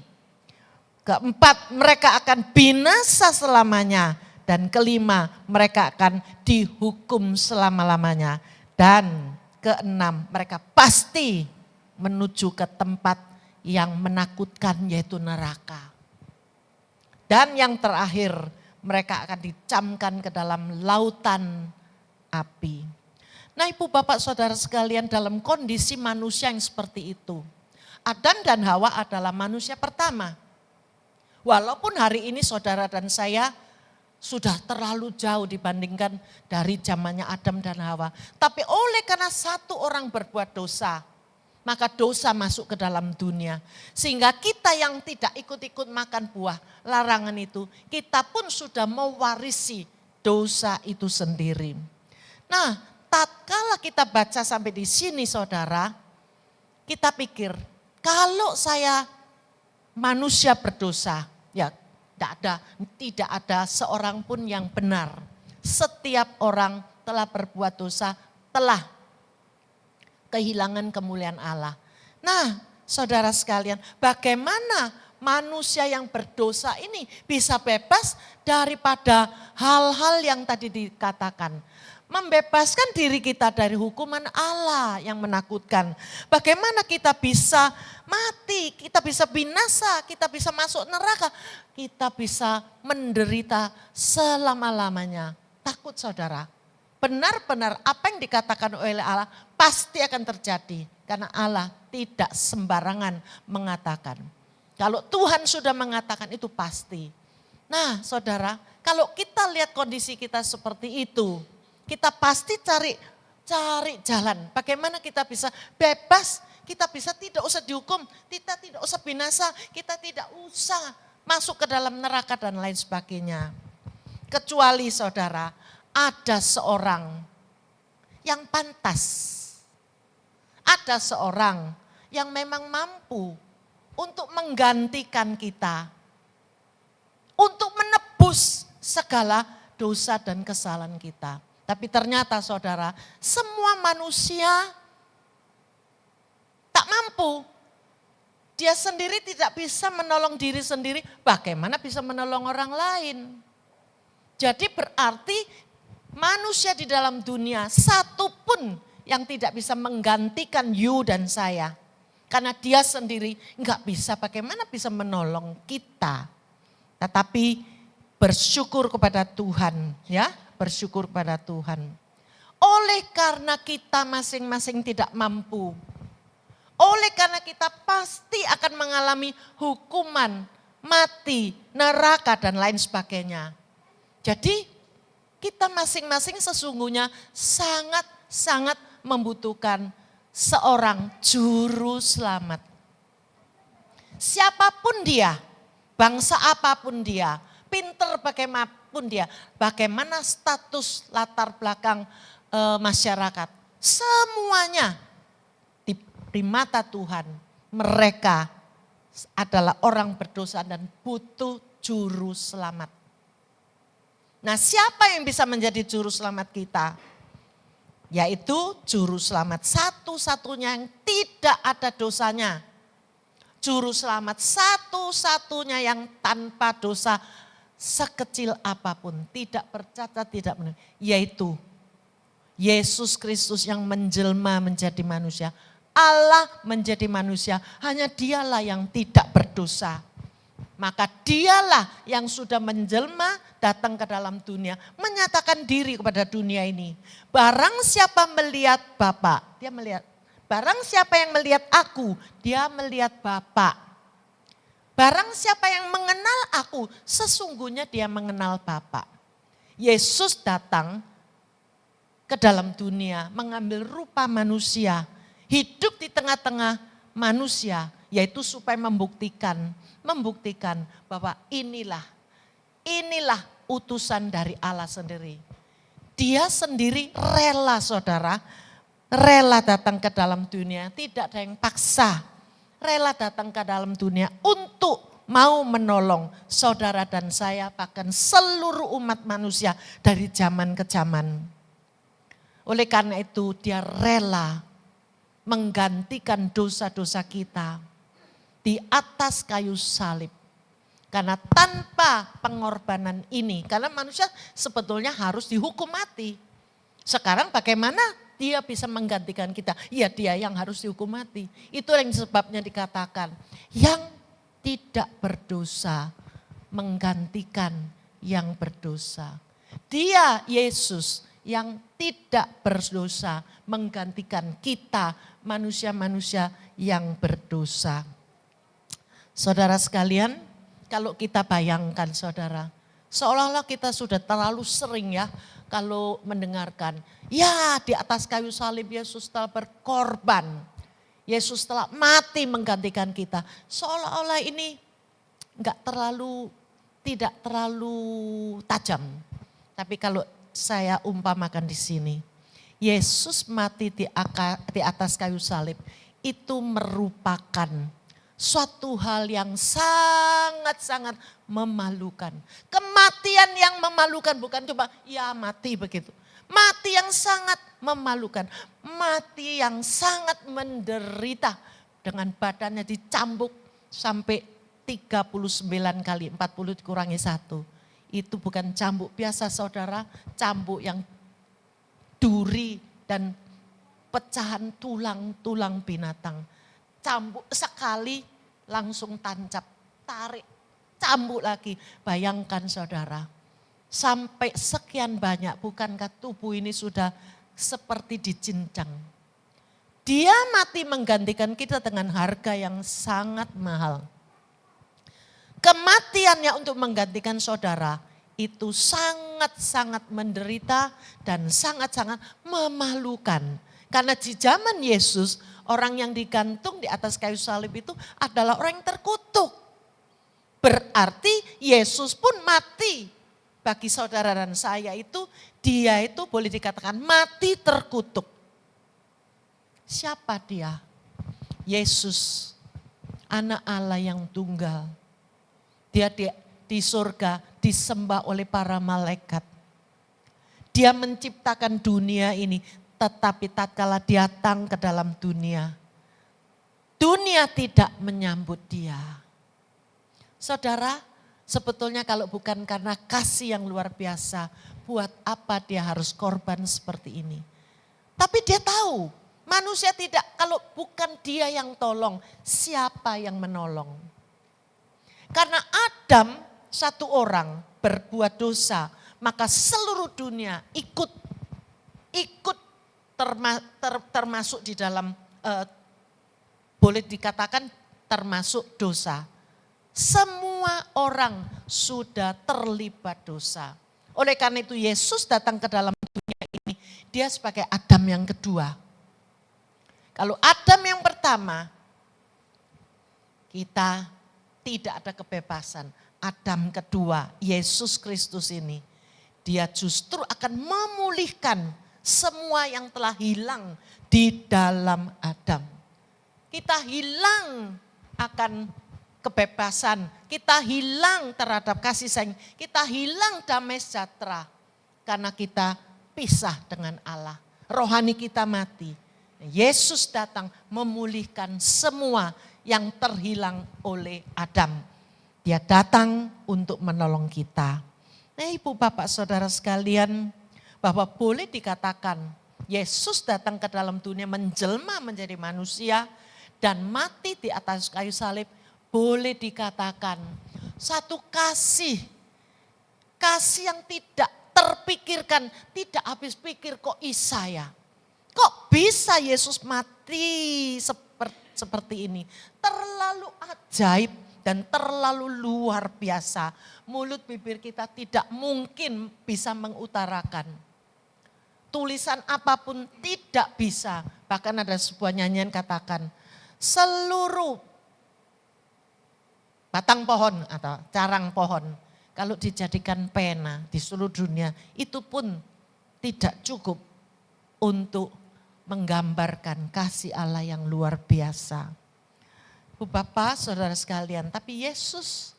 Keempat, mereka akan binasa selamanya. Dan kelima, mereka akan dihukum selama-lamanya. Dan keenam, mereka pasti menuju ke tempat yang menakutkan yaitu neraka. Dan yang terakhir, mereka akan dicamkan ke dalam lautan api. Nah ibu bapak saudara sekalian, dalam kondisi manusia yang seperti itu, Adam dan Hawa adalah manusia pertama. Walaupun hari ini saudara dan saya sudah terlalu jauh dibandingkan dari zamannya Adam dan Hawa. Tapi oleh karena satu orang berbuat dosa, maka dosa masuk ke dalam dunia. Sehingga kita yang tidak ikut-ikut makan buah larangan itu, kita pun sudah mewarisi dosa itu sendiri. Nah, tatkala kita baca sampai di sini saudara, kita pikir kalau saya manusia berdosa, ya tidak ada seorang pun yang benar. Setiap orang telah berbuat dosa, telah kehilangan kemuliaan Allah. Nah saudara sekalian, bagaimana manusia yang berdosa ini bisa bebas daripada hal-hal yang tadi dikatakan. Membebaskan diri kita dari hukuman Allah yang menakutkan. Bagaimana kita bisa mati, kita bisa binasa, kita bisa masuk neraka, kita bisa menderita selama-lamanya. Takut saudara, benar-benar apa yang dikatakan oleh Allah pasti akan terjadi. Karena Allah tidak sembarangan mengatakan. Kalau Tuhan sudah mengatakan itu pasti. Nah saudara, kalau kita lihat kondisi kita seperti itu, kita pasti cari jalan. Bagaimana kita bisa bebas, kita bisa tidak usah dihukum, kita tidak usah binasa, kita tidak usah masuk ke dalam neraka dan lain sebagainya. Kecuali saudara, ada seorang yang pantas. Ada seorang yang memang mampu untuk menggantikan kita. Untuk menebus segala dosa dan kesalahan kita. Tapi ternyata saudara, semua manusia tak mampu. Dia sendiri tidak bisa menolong diri sendiri, bagaimana bisa menolong orang lain? Jadi berarti manusia di dalam dunia satu pun yang tidak bisa menggantikan you dan saya. Karena dia sendiri nggak bisa, bagaimana bisa menolong kita. Tetapi bersyukur kepada Tuhan, ya, bersyukur kepada Tuhan. Oleh karena kita masing-masing tidak mampu, oleh karena kita pasti akan mengalami hukuman, mati, neraka dan lain sebagainya. Jadi kita masing-masing sesungguhnya sangat-sangat membutuhkan seorang juru selamat. Siapapun dia, bangsa apapun dia, pinter bagaimanapun dia, bagaimana status latar belakang masyarakat, semuanya di mata Tuhan mereka adalah orang berdosa dan butuh juru selamat. Nah, siapa yang bisa menjadi juru selamat kita? Yaitu juru selamat satu-satunya yang tidak ada dosanya. Juru selamat satu-satunya yang tanpa dosa sekecil apapun, tidak bercacat, tidak benar, yaitu Yesus Kristus yang menjelma menjadi manusia. Allah menjadi manusia, hanya dialah yang tidak berdosa. Maka dialah yang sudah menjelma datang ke dalam dunia, menyatakan diri kepada dunia ini. Barang siapa melihat Bapa, dia melihat. Barang siapa yang melihat aku, dia melihat Bapa. Barang siapa yang mengenal aku, sesungguhnya dia mengenal Bapa. Yesus datang ke dalam dunia, mengambil rupa manusia, hidup di tengah-tengah manusia, yaitu supaya membuktikan bahwa inilah utusan dari Allah sendiri. Dia sendiri rela, saudara, rela datang ke dalam dunia, tidak ada yang paksa, rela datang ke dalam dunia untuk mau menolong saudara dan saya, bahkan seluruh umat manusia dari zaman ke zaman. Oleh karena itu dia rela menggantikan dosa-dosa kita di atas kayu salib. Karena tanpa pengorbanan ini, karena manusia sebetulnya harus dihukum mati. Sekarang bagaimana dia bisa menggantikan kita? Ya, dia yang harus dihukum mati. Itu yang sebabnya dikatakan yang tidak berdosa menggantikan yang berdosa. Dia Yesus yang tidak berdosa menggantikan kita manusia-manusia yang berdosa. Saudara sekalian, kalau kita bayangkan saudara, seolah-olah kita sudah terlalu sering ya kalau mendengarkan, ya di atas kayu salib Yesus telah berkorban, Yesus telah mati menggantikan kita. Seolah-olah ini tidak terlalu tajam. Tapi kalau saya umpamakan di sini, Yesus mati di atas kayu salib itu merupakan suatu hal yang sangat-sangat memalukan. Kematian yang memalukan, bukan cuma ya mati begitu. Mati yang sangat memalukan, mati yang sangat menderita dengan badannya dicambuk sampai 39 kali, 40 dikurangi 1. Itu bukan cambuk biasa saudara, cambuk yang duri dan pecahan tulang-tulang binatang. Cambuk sekali langsung tancap, tarik, cambuk lagi. Bayangkan saudara, sampai sekian banyak, bukankah tubuh ini sudah seperti dicincang. Dia mati menggantikan kita dengan harga yang sangat mahal. Kematiannya untuk menggantikan saudara itu sangat-sangat menderita dan sangat-sangat memalukan. Karena di zaman Yesus, orang yang digantung di atas kayu salib itu adalah orang yang terkutuk. Berarti Yesus pun mati. Bagi saudara dan saya itu, dia itu boleh dikatakan mati terkutuk. Siapa dia? Yesus, anak Allah yang tunggal. Dia di surga disembah oleh para malaikat. Dia menciptakan dunia ini, tetapi tatkala dia datang ke dalam dunia dunia tidak menyambut dia. Saudara, sebetulnya kalau bukan karena kasih yang luar biasa, buat apa dia harus korban seperti ini? Tapi dia tahu, manusia tidak, kalau bukan dia yang tolong, siapa yang menolong? Karena Adam, satu orang berbuat dosa, maka seluruh dunia ikut termasuk di dalam, boleh dikatakan termasuk dosa. Semua orang sudah terlibat dosa. Oleh karena itu Yesus datang ke dalam dunia ini, dia sebagai Adam yang kedua. Kalau Adam yang pertama, kita tidak ada kebebasan. Adam kedua, Yesus Kristus ini, dia justru akan memulihkan semua yang telah hilang di dalam Adam. Kita hilang akan kebebasan, kita hilang terhadap kasih sayang, kita hilang damai sejahtera karena kita pisah dengan Allah. Rohani kita mati. Yesus datang memulihkan semua yang terhilang oleh Adam. Dia datang untuk menolong kita. Nah, Ibu Bapak Saudara sekalian, bahwa boleh dikatakan Yesus datang ke dalam dunia menjelma menjadi manusia dan mati di atas kayu salib, boleh dikatakan satu kasih yang tidak terpikirkan, tidak habis pikir kok Isaya. Kok bisa Yesus mati seperti ini? Terlalu ajaib dan terlalu luar biasa. Mulut bibir kita tidak mungkin bisa mengutarakan. Tulisan apapun tidak bisa. Bahkan ada sebuah nyanyian katakan, seluruh batang pohon atau carang pohon, kalau dijadikan pena di seluruh dunia, itu pun tidak cukup untuk menggambarkan kasih Allah yang luar biasa. Bu Bapak, saudara sekalian, tapi Yesus,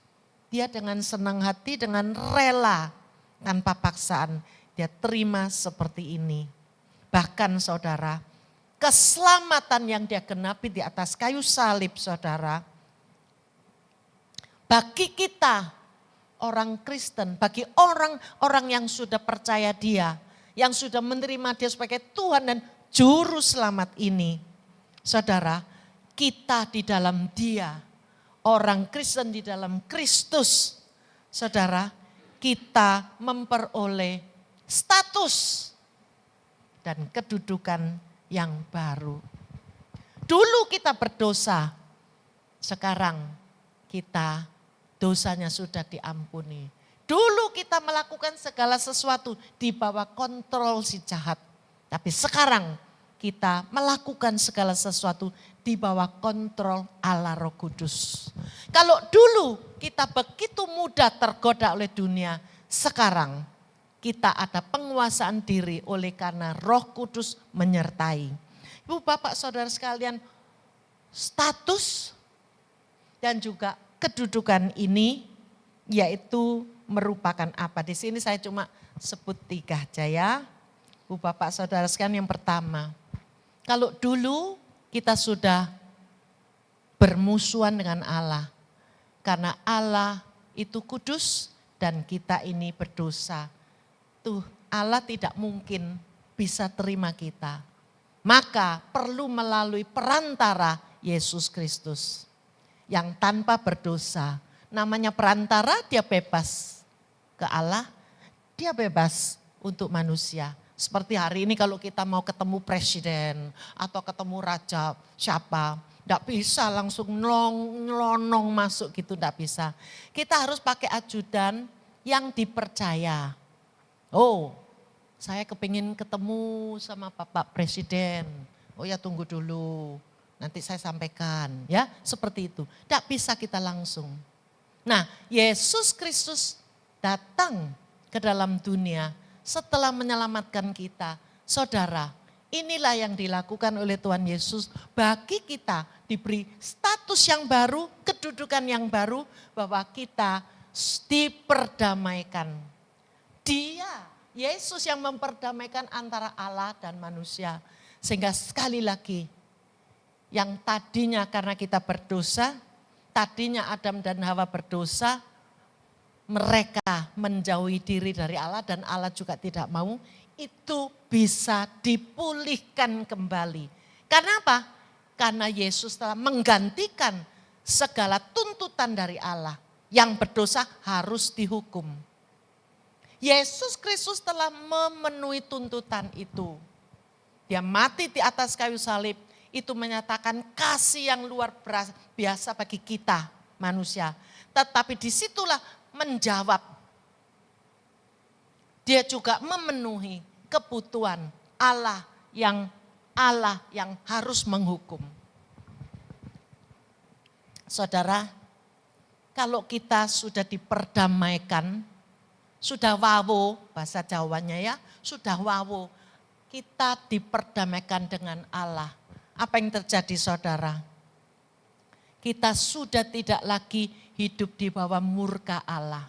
dia dengan senang hati, dengan rela, tanpa paksaan, dia terima seperti ini. Bahkan saudara, keselamatan yang dia genapi di atas kayu salib saudara, bagi kita orang Kristen, bagi orang-orang yang sudah percaya dia, yang sudah menerima dia sebagai Tuhan dan Juru Selamat ini, saudara, kita di dalam dia, orang Kristen di dalam Kristus, saudara, kita memperoleh status dan kedudukan yang baru. Dulu kita berdosa, sekarang kita dosanya sudah diampuni. Dulu kita melakukan segala sesuatu di bawah kontrol si jahat. Tapi sekarang kita melakukan segala sesuatu di bawah kontrol Allah Roh Kudus. Kalau dulu kita begitu mudah tergoda oleh dunia, sekarang kita ada penguasaan diri oleh karena Roh Kudus menyertai. Ibu Bapak Saudara sekalian, status dan juga kedudukan ini yaitu merupakan apa? Di sini saya cuma sebut 3 aja ya. Bu Bapak Saudara sekalian, yang pertama, kalau dulu kita sudah bermusuhan dengan Allah karena Allah itu kudus dan kita ini berdosa. Tuh, Allah tidak mungkin bisa terima kita. Maka perlu melalui perantara Yesus Kristus yang tanpa berdosa. Namanya perantara, dia bebas ke Allah, dia bebas untuk manusia. Seperti hari ini kalau kita mau ketemu presiden atau ketemu raja siapa, tidak bisa langsung nyelonong masuk gitu, tidak bisa. Kita harus pakai ajudan yang dipercaya. Oh, saya kepingin ketemu sama Bapak Presiden. Oh ya, tunggu dulu, nanti saya sampaikan ya, seperti itu. Tidak bisa kita langsung. Nah, Yesus Kristus datang ke dalam dunia setelah menyelamatkan kita. Saudara, inilah yang dilakukan oleh Tuhan Yesus bagi kita, diberi status yang baru, kedudukan yang baru, bahwa kita diperdamaikan. Dia, Yesus yang memperdamaikan antara Allah dan manusia. Sehingga sekali lagi, yang tadinya karena kita berdosa, tadinya Adam dan Hawa berdosa, mereka menjauhi diri dari Allah dan Allah juga tidak mau, itu bisa dipulihkan kembali. Karena apa? Karena Yesus telah menggantikan segala tuntutan dari Allah. Yang berdosa harus dihukum. Yesus Kristus telah memenuhi tuntutan itu. Dia mati di atas kayu salib, itu menyatakan kasih yang luar biasa bagi kita manusia. Tetapi disitulah menjawab. Dia juga memenuhi kebutuhan Allah yang harus menghukum. Saudara, kalau kita sudah diperdamaikan, sudah wawo, bahasa Jawanya ya, sudah wawo, kita diperdamaikan dengan Allah. Apa yang terjadi saudara? Kita sudah tidak lagi hidup di bawah murka Allah.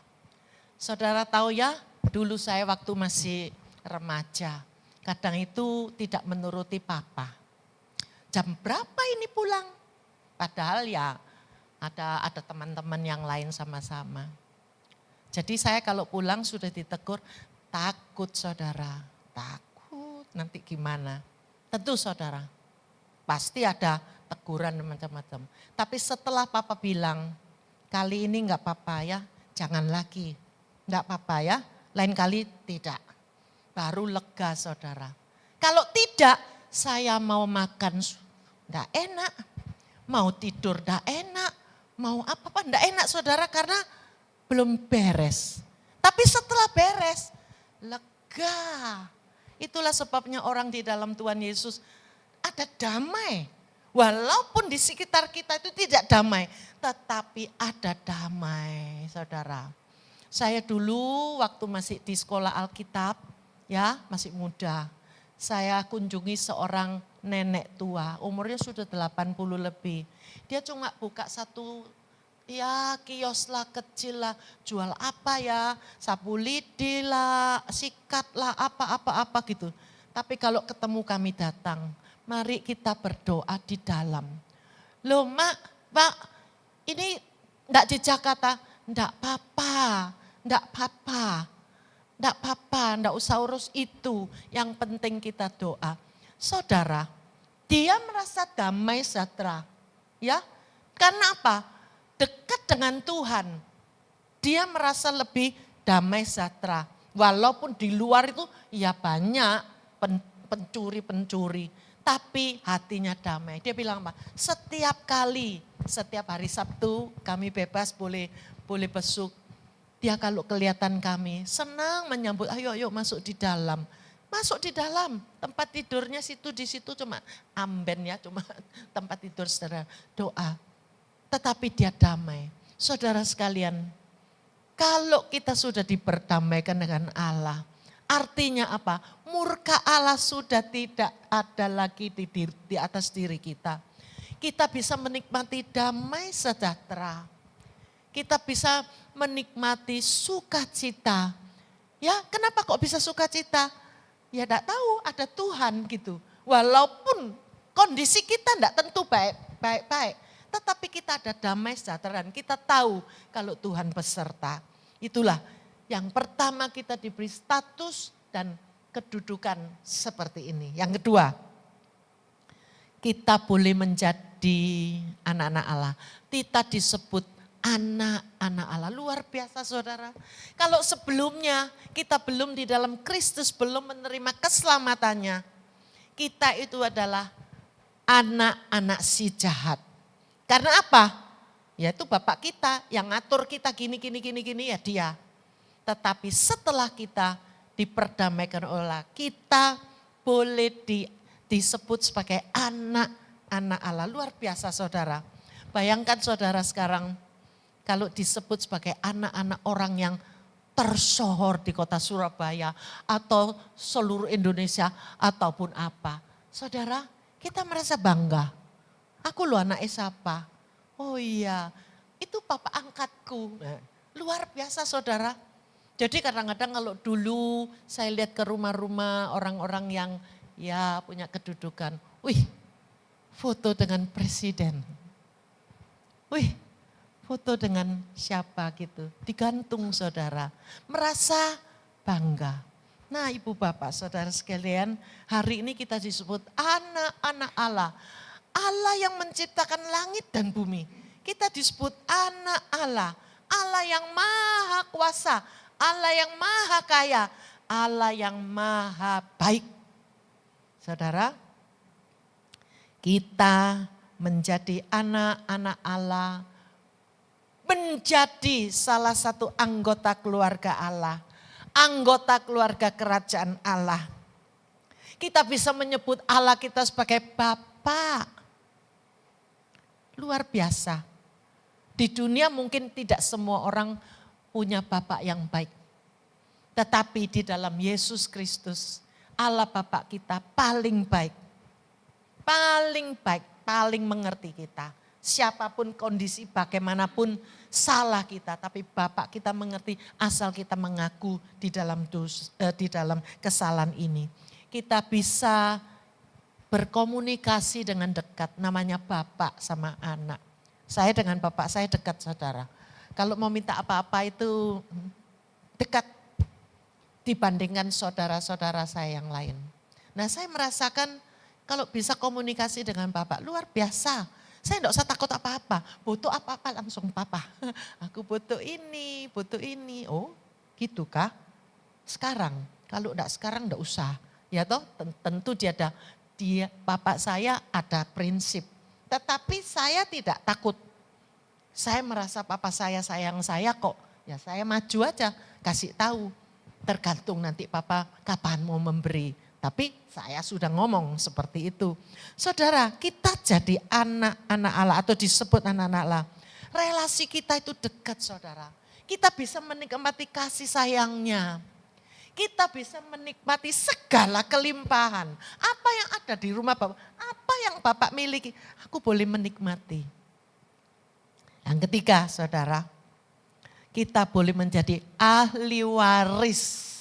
Saudara tahu ya, dulu saya waktu masih remaja, kadang itu tidak menuruti papa. Jam berapa ini pulang? Padahal ya ada teman-teman yang lain sama-sama. Jadi saya kalau pulang sudah ditegur, takut saudara, takut nanti gimana. Tentu saudara, pasti ada teguran macam-macam. Tapi setelah papa bilang, kali ini enggak apa-apa ya, jangan lagi. Enggak apa-apa ya, lain kali tidak. Baru lega saudara. Kalau tidak, saya mau makan enggak enak, mau tidur enggak enak, mau apa-apa enggak enak saudara karena belum beres. Tapi setelah beres, lega. Itulah sebabnya orang di dalam Tuhan Yesus ada damai. Walaupun di sekitar kita itu tidak damai, tetapi ada damai, saudara. Saya dulu waktu masih di sekolah Alkitab, ya masih muda. Saya kunjungi seorang nenek tua, umurnya sudah 80 lebih. Dia cuma buka satu kios lah, kecil lah, jual apa ya, sapu lidi lah, sikat lah, apa-apa gitu. Tapi kalau ketemu kami datang, mari kita berdoa di dalam. Loh Pak, ini enggak di Jakarta, enggak apa-apa, enggak usah urus itu, yang penting kita doa. Saudara, dia merasa damai sejahtera, ya, karena apa? Dekat dengan Tuhan, dia merasa lebih damai sejahtera. Walaupun di luar itu ya banyak pencuri-pencuri, tapi hatinya damai. Dia bilang apa? Setiap hari Sabtu kami bebas boleh besuk. Dia kalau kelihatan kami senang menyambut, ayo masuk di dalam. Masuk di dalam, tempat tidurnya di situ cuma amben ya, cuma tempat tidur saudara, doa. Tetapi dia damai. Saudara sekalian, kalau kita sudah diperdamaikan dengan Allah, artinya apa? Murka Allah sudah tidak ada lagi di atas diri kita. Kita bisa menikmati damai sejahtera. Kita bisa menikmati sukacita. Ya, kenapa kok bisa sukacita? Ya enggak tahu, ada Tuhan gitu. Walaupun kondisi kita enggak tentu baik-baik. Tetapi kita ada damai sejahtera dan kita tahu kalau Tuhan beserta. Itulah yang pertama kita diberi status dan kedudukan seperti ini. Yang kedua, kita boleh menjadi anak-anak Allah. Kita disebut anak-anak Allah. Luar biasa saudara. Kalau sebelumnya kita belum di dalam Kristus, belum menerima keselamatannya. Kita itu adalah anak-anak si jahat. Karena apa? Yaitu Bapak kita yang ngatur kita gini ya dia. Tetapi setelah kita diperdamaikan oleh Allah, kita boleh disebut sebagai anak-anak Allah. Luar biasa saudara. Bayangkan saudara sekarang kalau disebut sebagai anak-anak orang yang tersohor di kota Surabaya atau seluruh Indonesia ataupun apa. Saudara, kita merasa bangga. Aku loh anaknya siapa? Oh iya, itu papa angkatku. Luar biasa saudara. Jadi kadang-kadang kalau dulu saya lihat ke rumah-rumah orang-orang yang ya punya kedudukan. Wih, foto dengan presiden. Wih, foto dengan siapa gitu. Digantung saudara. Merasa bangga. Nah ibu bapak saudara sekalian, hari ini kita disebut anak-anak Allah. Allah yang menciptakan langit dan bumi. Kita disebut anak Allah. Allah yang maha kuasa. Allah yang maha kaya. Allah yang maha baik. Saudara, kita menjadi anak-anak Allah, menjadi salah satu anggota keluarga Allah, anggota keluarga kerajaan Allah. Kita bisa menyebut Allah kita sebagai Bapa. Luar biasa. Di dunia mungkin tidak semua orang punya Bapa yang baik. Tetapi di dalam Yesus Kristus, Allah Bapa kita paling baik. Paling baik, paling mengerti kita. Siapapun kondisi bagaimanapun salah kita, tapi Bapak kita mengerti asal kita mengaku di dalam kesalahan ini. Kita bisa berkomunikasi dengan dekat, namanya Bapak sama anak. Saya dengan Bapak saya dekat saudara. Kalau mau minta apa-apa itu dekat dibandingkan saudara-saudara saya yang lain. Nah saya merasakan kalau bisa komunikasi dengan Bapak luar biasa. Saya enggak usah takut apa-apa, butuh apa-apa langsung Papa. Aku butuh ini, butuh ini. Oh gitu kah? Sekarang, kalau enggak sekarang enggak usah. Ya toh tentu Bapak saya ada prinsip. Tetapi saya tidak takut. Saya merasa Papa saya sayang saya kok. Ya saya maju aja, kasih tahu. Tergantung nanti Papa kapan mau memberi. Tapi saya sudah ngomong seperti itu. Saudara, kita jadi anak-anak Allah atau disebut anak-anak Allah. Relasi kita itu dekat saudara. Kita bisa menikmati kasih sayangnya. Kita bisa menikmati segala kelimpahan. Apa yang ada di rumah Bapak, apa yang Bapak miliki, aku boleh menikmati. Yang ketiga saudara, kita boleh menjadi ahli waris.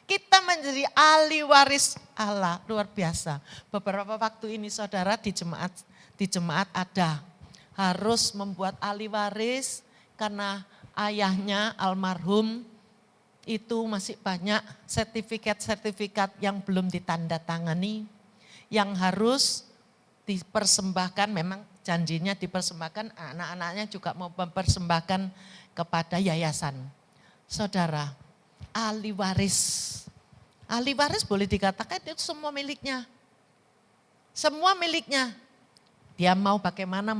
Kita menjadi ahli waris Allah, luar biasa. Beberapa waktu ini saudara di jemaat ada harus membuat ahli waris karena ayahnya almarhum itu masih banyak sertifikat-sertifikat yang belum ditandatangani, yang harus dipersembahkan, memang janjinya dipersembahkan, anak-anaknya juga mau mempersembahkan kepada yayasan. Saudara, ahli waris boleh dikatakan itu semua miliknya. Semua miliknya. Dia mau bagaimana,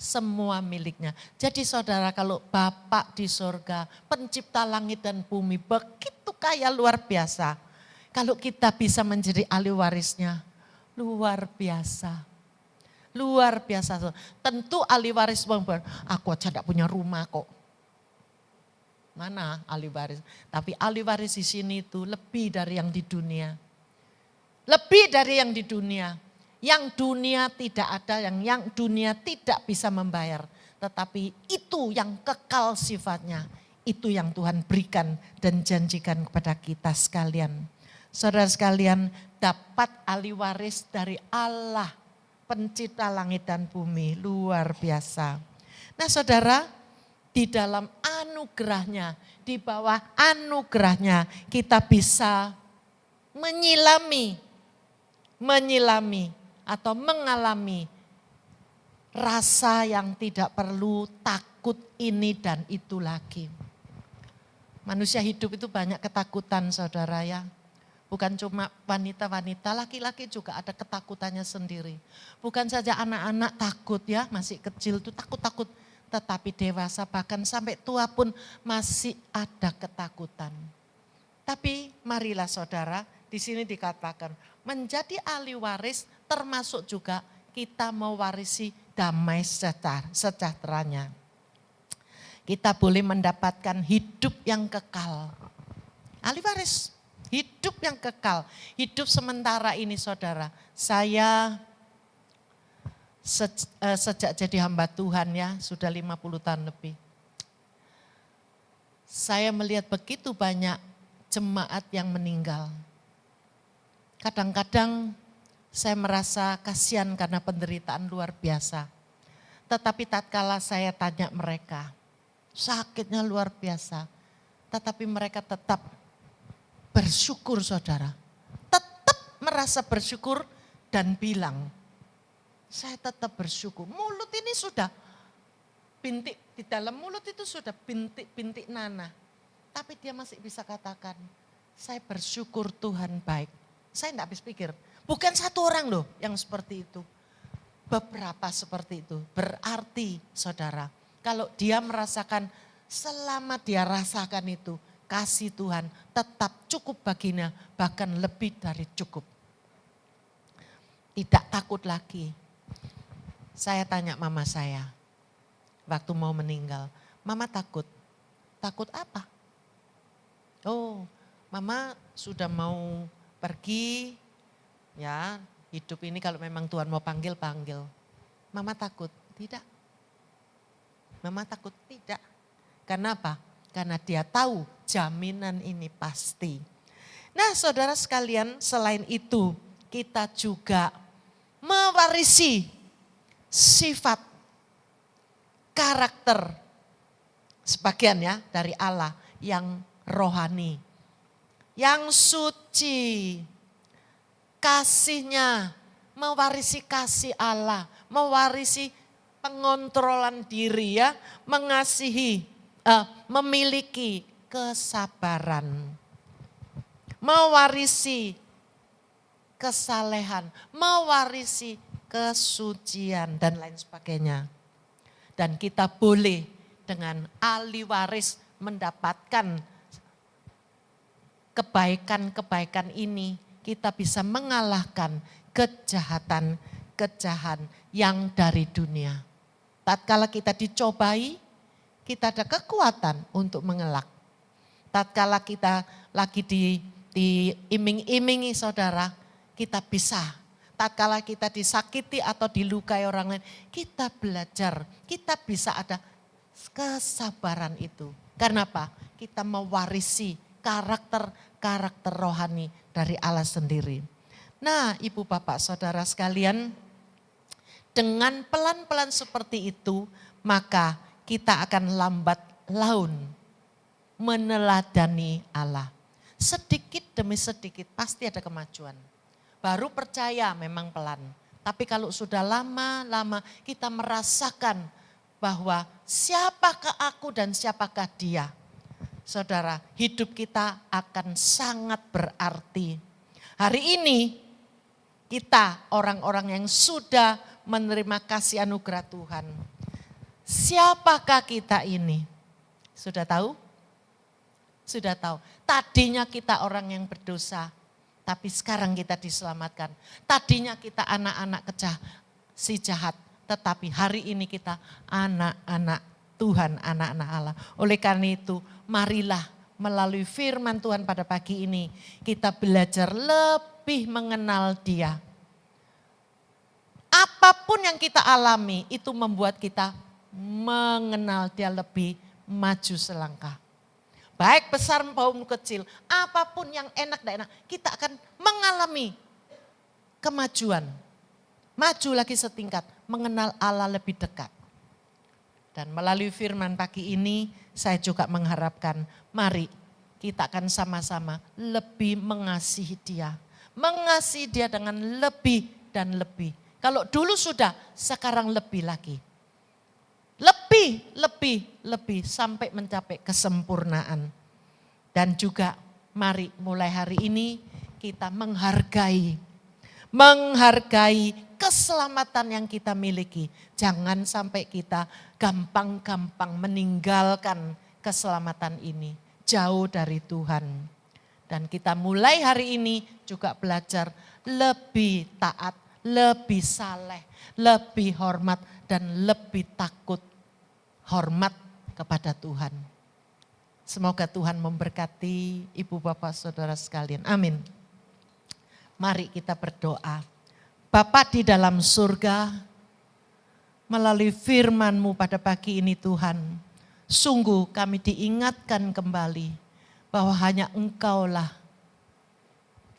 semua miliknya. Jadi saudara kalau Bapak di surga, pencipta langit dan bumi, begitu kaya luar biasa. Kalau kita bisa menjadi ahli warisnya, luar biasa. Luar biasa. Tentu ahli waris, aku aja tidak punya rumah kok. Mana ahli waris? Tapi ahli waris di sini itu lebih dari yang di dunia. Lebih dari yang di dunia. Yang dunia tidak ada, yang dunia tidak bisa membayar. Tetapi itu yang kekal sifatnya. Itu yang Tuhan berikan dan janjikan kepada kita sekalian. Saudara sekalian, dapat ahli waris dari Allah, pencipta langit dan bumi, luar biasa. Nah saudara, di dalam anugerahnya, di bawah anugerahnya kita bisa menyilami atau mengalami rasa yang tidak perlu takut ini dan itu lagi. Manusia hidup itu banyak ketakutan saudara ya. Bukan cuma wanita-wanita, laki-laki juga ada ketakutannya sendiri. Bukan saja anak-anak takut ya, masih kecil itu takut-takut. Tetapi dewasa bahkan sampai tua pun masih ada ketakutan. Tapi marilah saudara, di sini dikatakan menjadi ahli waris termasuk juga kita mewarisi damai sejahteranya. Kita boleh mendapatkan hidup yang kekal. Ahli waris, hidup yang kekal. Hidup sementara ini saudara, saya sejak jadi hamba Tuhan ya, sudah 50 tahun lebih. Saya melihat begitu banyak jemaat yang meninggal. Kadang-kadang saya merasa kasihan karena penderitaan luar biasa. Tetapi tatkala saya tanya mereka, sakitnya luar biasa. Tetapi mereka tetap bersyukur saudara. Tetap merasa bersyukur dan bilang, saya tetap bersyukur. Mulut ini sudah bintik, di dalam mulut itu sudah bintik-bintik nanah. Tapi dia masih bisa katakan, saya bersyukur Tuhan baik. Saya tidak habis pikir, bukan satu orang loh yang seperti itu. Beberapa seperti itu. Berarti saudara, kalau dia merasakan, selama dia rasakan itu, kasih Tuhan tetap cukup baginya, bahkan lebih dari cukup. Tidak takut lagi. Saya tanya mama saya, waktu mau meninggal, mama takut. Takut apa? Oh, mama sudah mau pergi, ya hidup ini kalau memang Tuhan mau panggil, panggil. Mama takut? Tidak. Mama takut? Tidak. Karena apa? Karena dia tahu jaminan ini pasti. Nah saudara sekalian, selain itu kita juga mewarisi sifat karakter sebagian ya dari Allah yang rohani, yang suci, kasihnya, mewarisi kasih Allah, mewarisi pengontrolan diri ya, mengasihi, memiliki kesabaran, mewarisi kesalehan, mewarisi kesucian dan lain sebagainya. Dan kita boleh dengan ahli waris mendapatkan kebaikan-kebaikan ini, kita bisa mengalahkan kejahatan-kejahatan yang dari dunia. Tatkala kita dicobai, kita ada kekuatan untuk mengelak. Tatkala kita lagi diiming-imingi saudara, kita bisa. Tatkala kita disakiti atau dilukai orang lain, kita belajar, kita bisa ada kesabaran itu. Karena apa? Kita mewarisi karakter rohani dari Allah sendiri. Nah, Ibu Bapak Saudara sekalian, dengan pelan-pelan seperti itu, maka kita akan lambat laun meneladani Allah. Sedikit demi sedikit pasti ada kemajuan. Baru percaya memang pelan. Tapi kalau sudah lama-lama kita merasakan bahwa siapakah aku dan siapakah dia. Saudara, hidup kita akan sangat berarti. Hari ini kita orang-orang yang sudah menerima kasih anugerah Tuhan. Siapakah kita ini? Sudah tahu? Sudah tahu. Tadinya kita orang yang berdosa. Tapi sekarang kita diselamatkan. Tadinya kita anak-anak si jahat. Tetapi hari ini kita anak-anak Tuhan, anak-anak Allah. Oleh karena itu, marilah melalui firman Tuhan pada pagi ini, kita belajar lebih mengenal Dia. Apapun yang kita alami, itu membuat kita mengenal Dia lebih maju selangkah. Baik besar maupun kecil, apapun yang enak dan enak, kita akan mengalami kemajuan. Maju lagi setingkat, mengenal Allah lebih dekat. Dan melalui firman pagi ini, saya juga mengharapkan, mari kita akan sama-sama lebih mengasihi Dia. Mengasihi Dia dengan lebih dan lebih. Kalau dulu sudah, sekarang lebih lagi. Lebih sampai mencapai kesempurnaan. Dan juga mari mulai hari ini kita menghargai keselamatan yang kita miliki. Jangan sampai kita gampang-gampang meninggalkan keselamatan ini. Jauh dari Tuhan. Dan kita mulai hari ini juga belajar lebih taat, lebih saleh, lebih hormat dan lebih takut hormat kepada Tuhan. Semoga Tuhan memberkati ibu bapak saudara sekalian. Amin. Mari kita berdoa. Bapa di dalam surga, melalui firman-Mu pada pagi ini Tuhan, sungguh kami diingatkan kembali bahwa hanya Engkaulah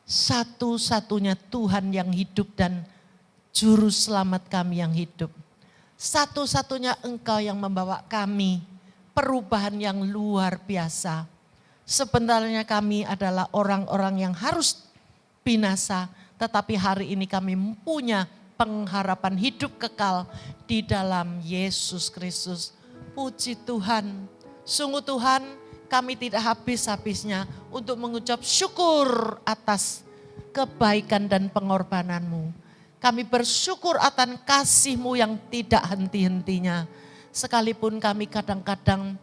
satu-satunya Tuhan yang hidup dan Juru Selamat kami yang hidup. Satu-satunya Engkau yang membawa kami perubahan yang luar biasa. Sebenarnya kami adalah orang-orang yang harus binasa, tetapi hari ini kami punya pengharapan hidup kekal di dalam Yesus Kristus. Puji Tuhan, sungguh Tuhan kami tidak habis-habisnya untuk mengucap syukur atas kebaikan dan pengorbanan-Mu. Kami bersyukur atas kasih-Mu yang tidak henti-hentinya. Sekalipun kami kadang-kadang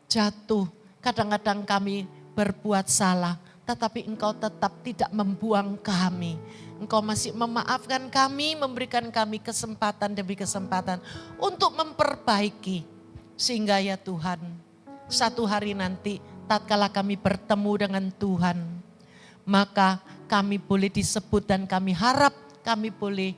jatuh, kadang-kadang kami berbuat salah, tetapi Engkau tetap tidak membuang kami. Engkau masih memaafkan kami, memberikan kami kesempatan demi kesempatan untuk memperbaiki. Sehingga ya Tuhan, satu hari nanti tatkala kami bertemu dengan Tuhan, maka kami boleh disebut dan kami harap kami boleh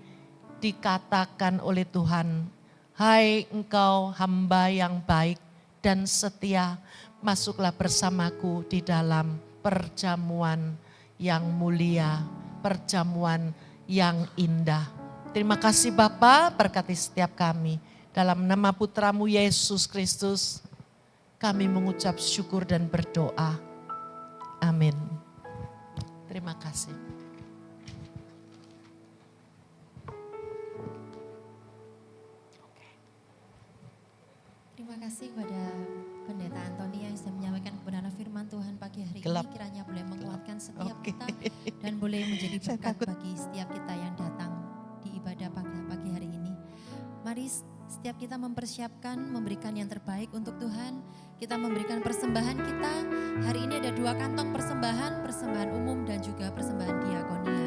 dikatakan oleh Tuhan, hai engkau hamba yang baik dan setia, masuklah bersamaku di dalam perjamuan yang mulia, perjamuan yang indah. Terima kasih Bapa, berkati setiap kami. Dalam nama Putramu Yesus Kristus, kami mengucap syukur dan berdoa. Amin. Terima kasih. Terima kasih kepada Pendeta Antoni yang sudah menyampaikan kebenaran firman Tuhan pagi hari Gelap. ini. Kiranya boleh menguatkan setiap Oke. kita dan boleh menjadi Saya berkat takut. bagi setiap kita yang datang di ibadah pagi hari ini. Mari setiap kita mempersiapkan, memberikan yang terbaik untuk Tuhan. Kita memberikan persembahan kita. Hari ini ada 2 kantong persembahan, persembahan umum dan juga persembahan diakonia.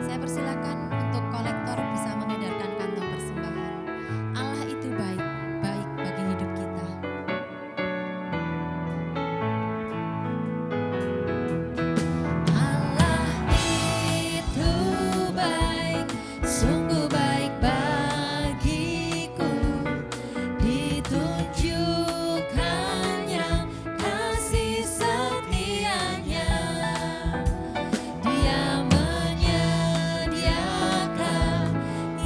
Saya persilakan untuk kolektor bisa mengedarkan kantong persembahan. Allah itu baik, baik bagi hidup kita. Allah itu baik, sungguh baik bagiku. Ditunjukkannya kasih setianya. Dia menyediakan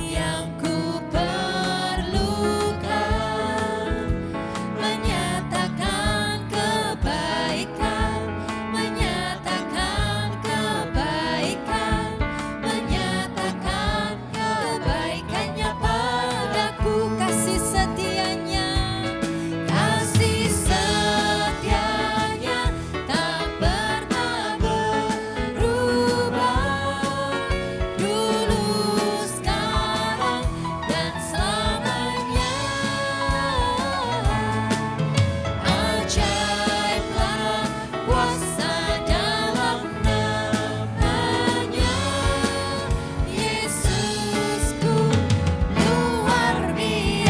yang ku perlukan, menyatakan kebaikan, menyatakan kebaikan, menyatakan kebaikannya padaku. Kasih setianya, kasih setianya tak pernah berubah. Dulu, sekarang, dan selamanya. Ajaiblah kuasa dalam namanya. Yesusku luar biasa.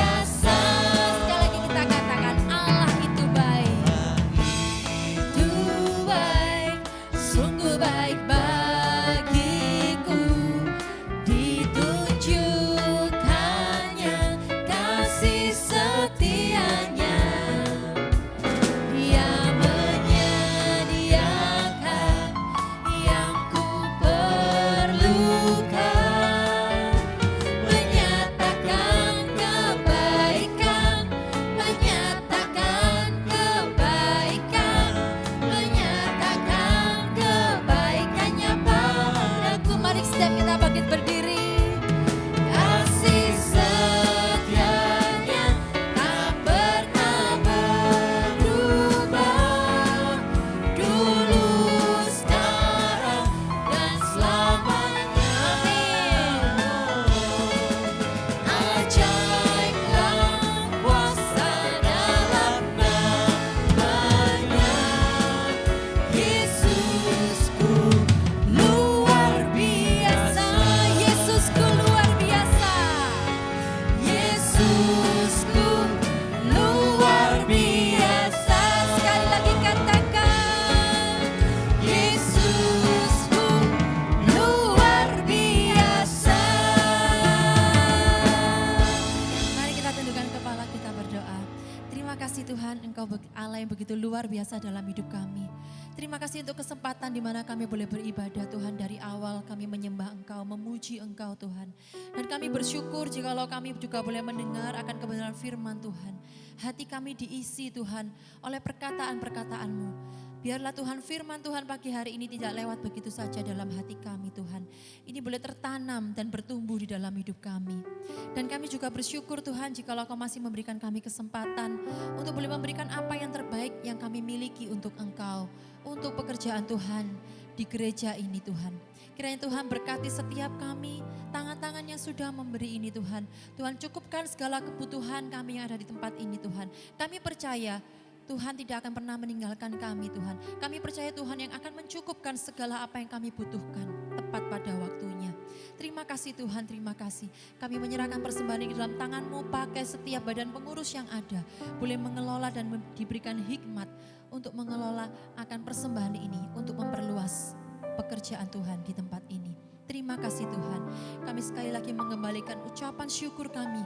kasih Tuhan, Engkau Allah yang begitu luar biasa dalam hidup kami. Terima kasih untuk kesempatan di mana kami boleh beribadah Tuhan. Dari awal kami menyembah Engkau, memuji Engkau Tuhan. Dan kami bersyukur jikalau kami juga boleh mendengar akan kebenaran firman Tuhan. Hati kami diisi Tuhan oleh perkataan-perkataan-Mu. Biarlah Tuhan firman Tuhan pagi hari ini tidak lewat begitu saja dalam hati kami Tuhan. Ini boleh tertanam dan bertumbuh di dalam hidup kami. Dan kami juga bersyukur Tuhan jikalau Kau masih memberikan kami kesempatan untuk boleh memberikan apa yang terbaik yang kami miliki untuk Engkau. Untuk pekerjaan Tuhan di gereja ini Tuhan. Kiranya Tuhan berkati setiap kami, tangan-tangan yang sudah memberi ini Tuhan. Tuhan cukupkan segala kebutuhan kami yang ada di tempat ini Tuhan. Kami percaya Tuhan tidak akan pernah meninggalkan kami Tuhan. Kami percaya Tuhan yang akan mencukupkan segala apa yang kami butuhkan tepat pada waktunya. Terima kasih Tuhan, terima kasih. Kami menyerahkan persembahan ini dalam tangan-Mu, pakai setiap badan pengurus yang ada. Boleh mengelola dan diberikan hikmat untuk mengelola akan persembahan ini, untuk memperluas pekerjaan Tuhan di tempat ini. Terima kasih Tuhan. Kami sekali lagi mengembalikan ucapan syukur kami.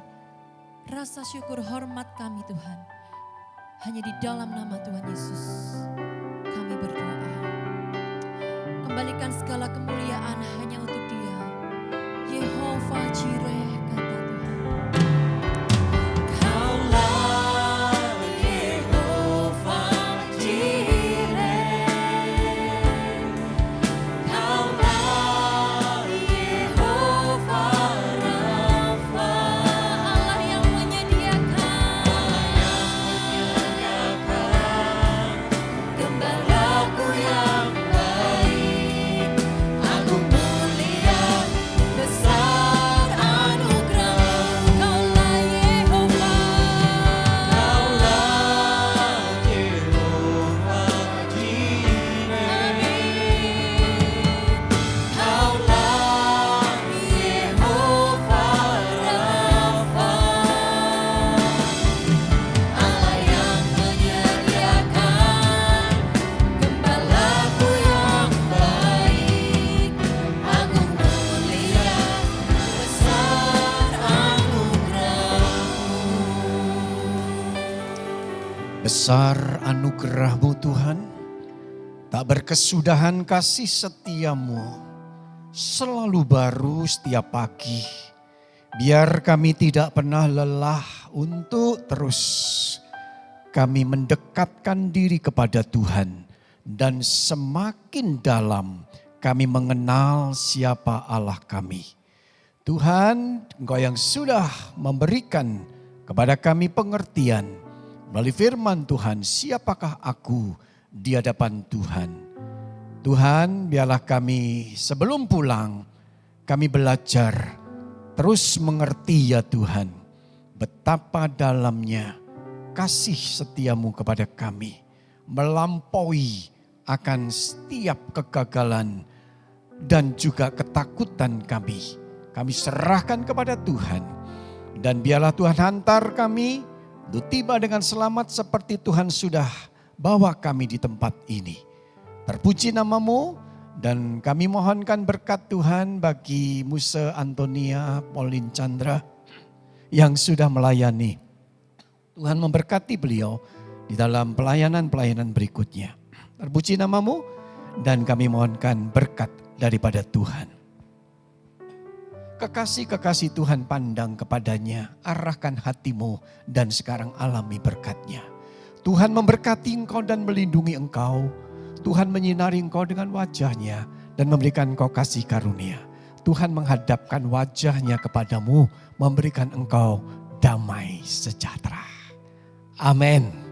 Rasa syukur hormat kami Tuhan. Hanya di dalam nama Tuhan Yesus kami berdoa. Kembalikan segala kemuliaan hanya untuk Dia. Yehova Jireh kata Tuhan. Kaulah Yehova Jireh. Kaulah Yehova Rafa. Allah yang menyediakan Gembalaku yang baik, agung mulia, besar anugerah. Kaulah Yehova. Kaulah Yehova Jireh. Kaulah Yehova Rafa. Allah yang menyediakan gembalaku yang baik, agung mulia, besar anugerah-Mu. Besar anugerah-Mu Tuhan, tak berkesudahan kasih setia-Mu, selalu baru setiap pagi. Biar kami tidak pernah lelah untuk terus kami mendekatkan diri kepada Tuhan. Dan semakin dalam kami mengenal siapa Allah kami. Tuhan, Engkau yang sudah memberikan kepada kami pengertian melalui firman Tuhan, siapakah aku di hadapan Tuhan. Tuhan, biarlah kami sebelum pulang, kami belajar terus mengerti ya Tuhan, betapa dalamnya kasih setiamu kepada kami, melampaui akan setiap kegagalan dan juga ketakutan kami. Kami serahkan kepada Tuhan. Dan biarlah Tuhan hantar kami untuk tiba dengan selamat seperti Tuhan sudah bawa kami di tempat ini. Terpuji nama-Mu dan kami mohonkan berkat Tuhan bagi Musa Antonia Paulin Chandra yang sudah melayani. Tuhan memberkati beliau di dalam pelayanan-pelayanan berikutnya. Terpuji nama-Mu dan kami mohonkan berkat daripada Tuhan. Kekasih-kekasih Tuhan pandang kepadanya, arahkan hatimu dan sekarang alami berkatnya. Tuhan memberkati engkau dan melindungi engkau. Tuhan menyinari engkau dengan wajahnya dan memberikan engkau kasih karunia. Tuhan menghadapkan wajahnya kepadamu, memberikan engkau damai sejahtera. Amin.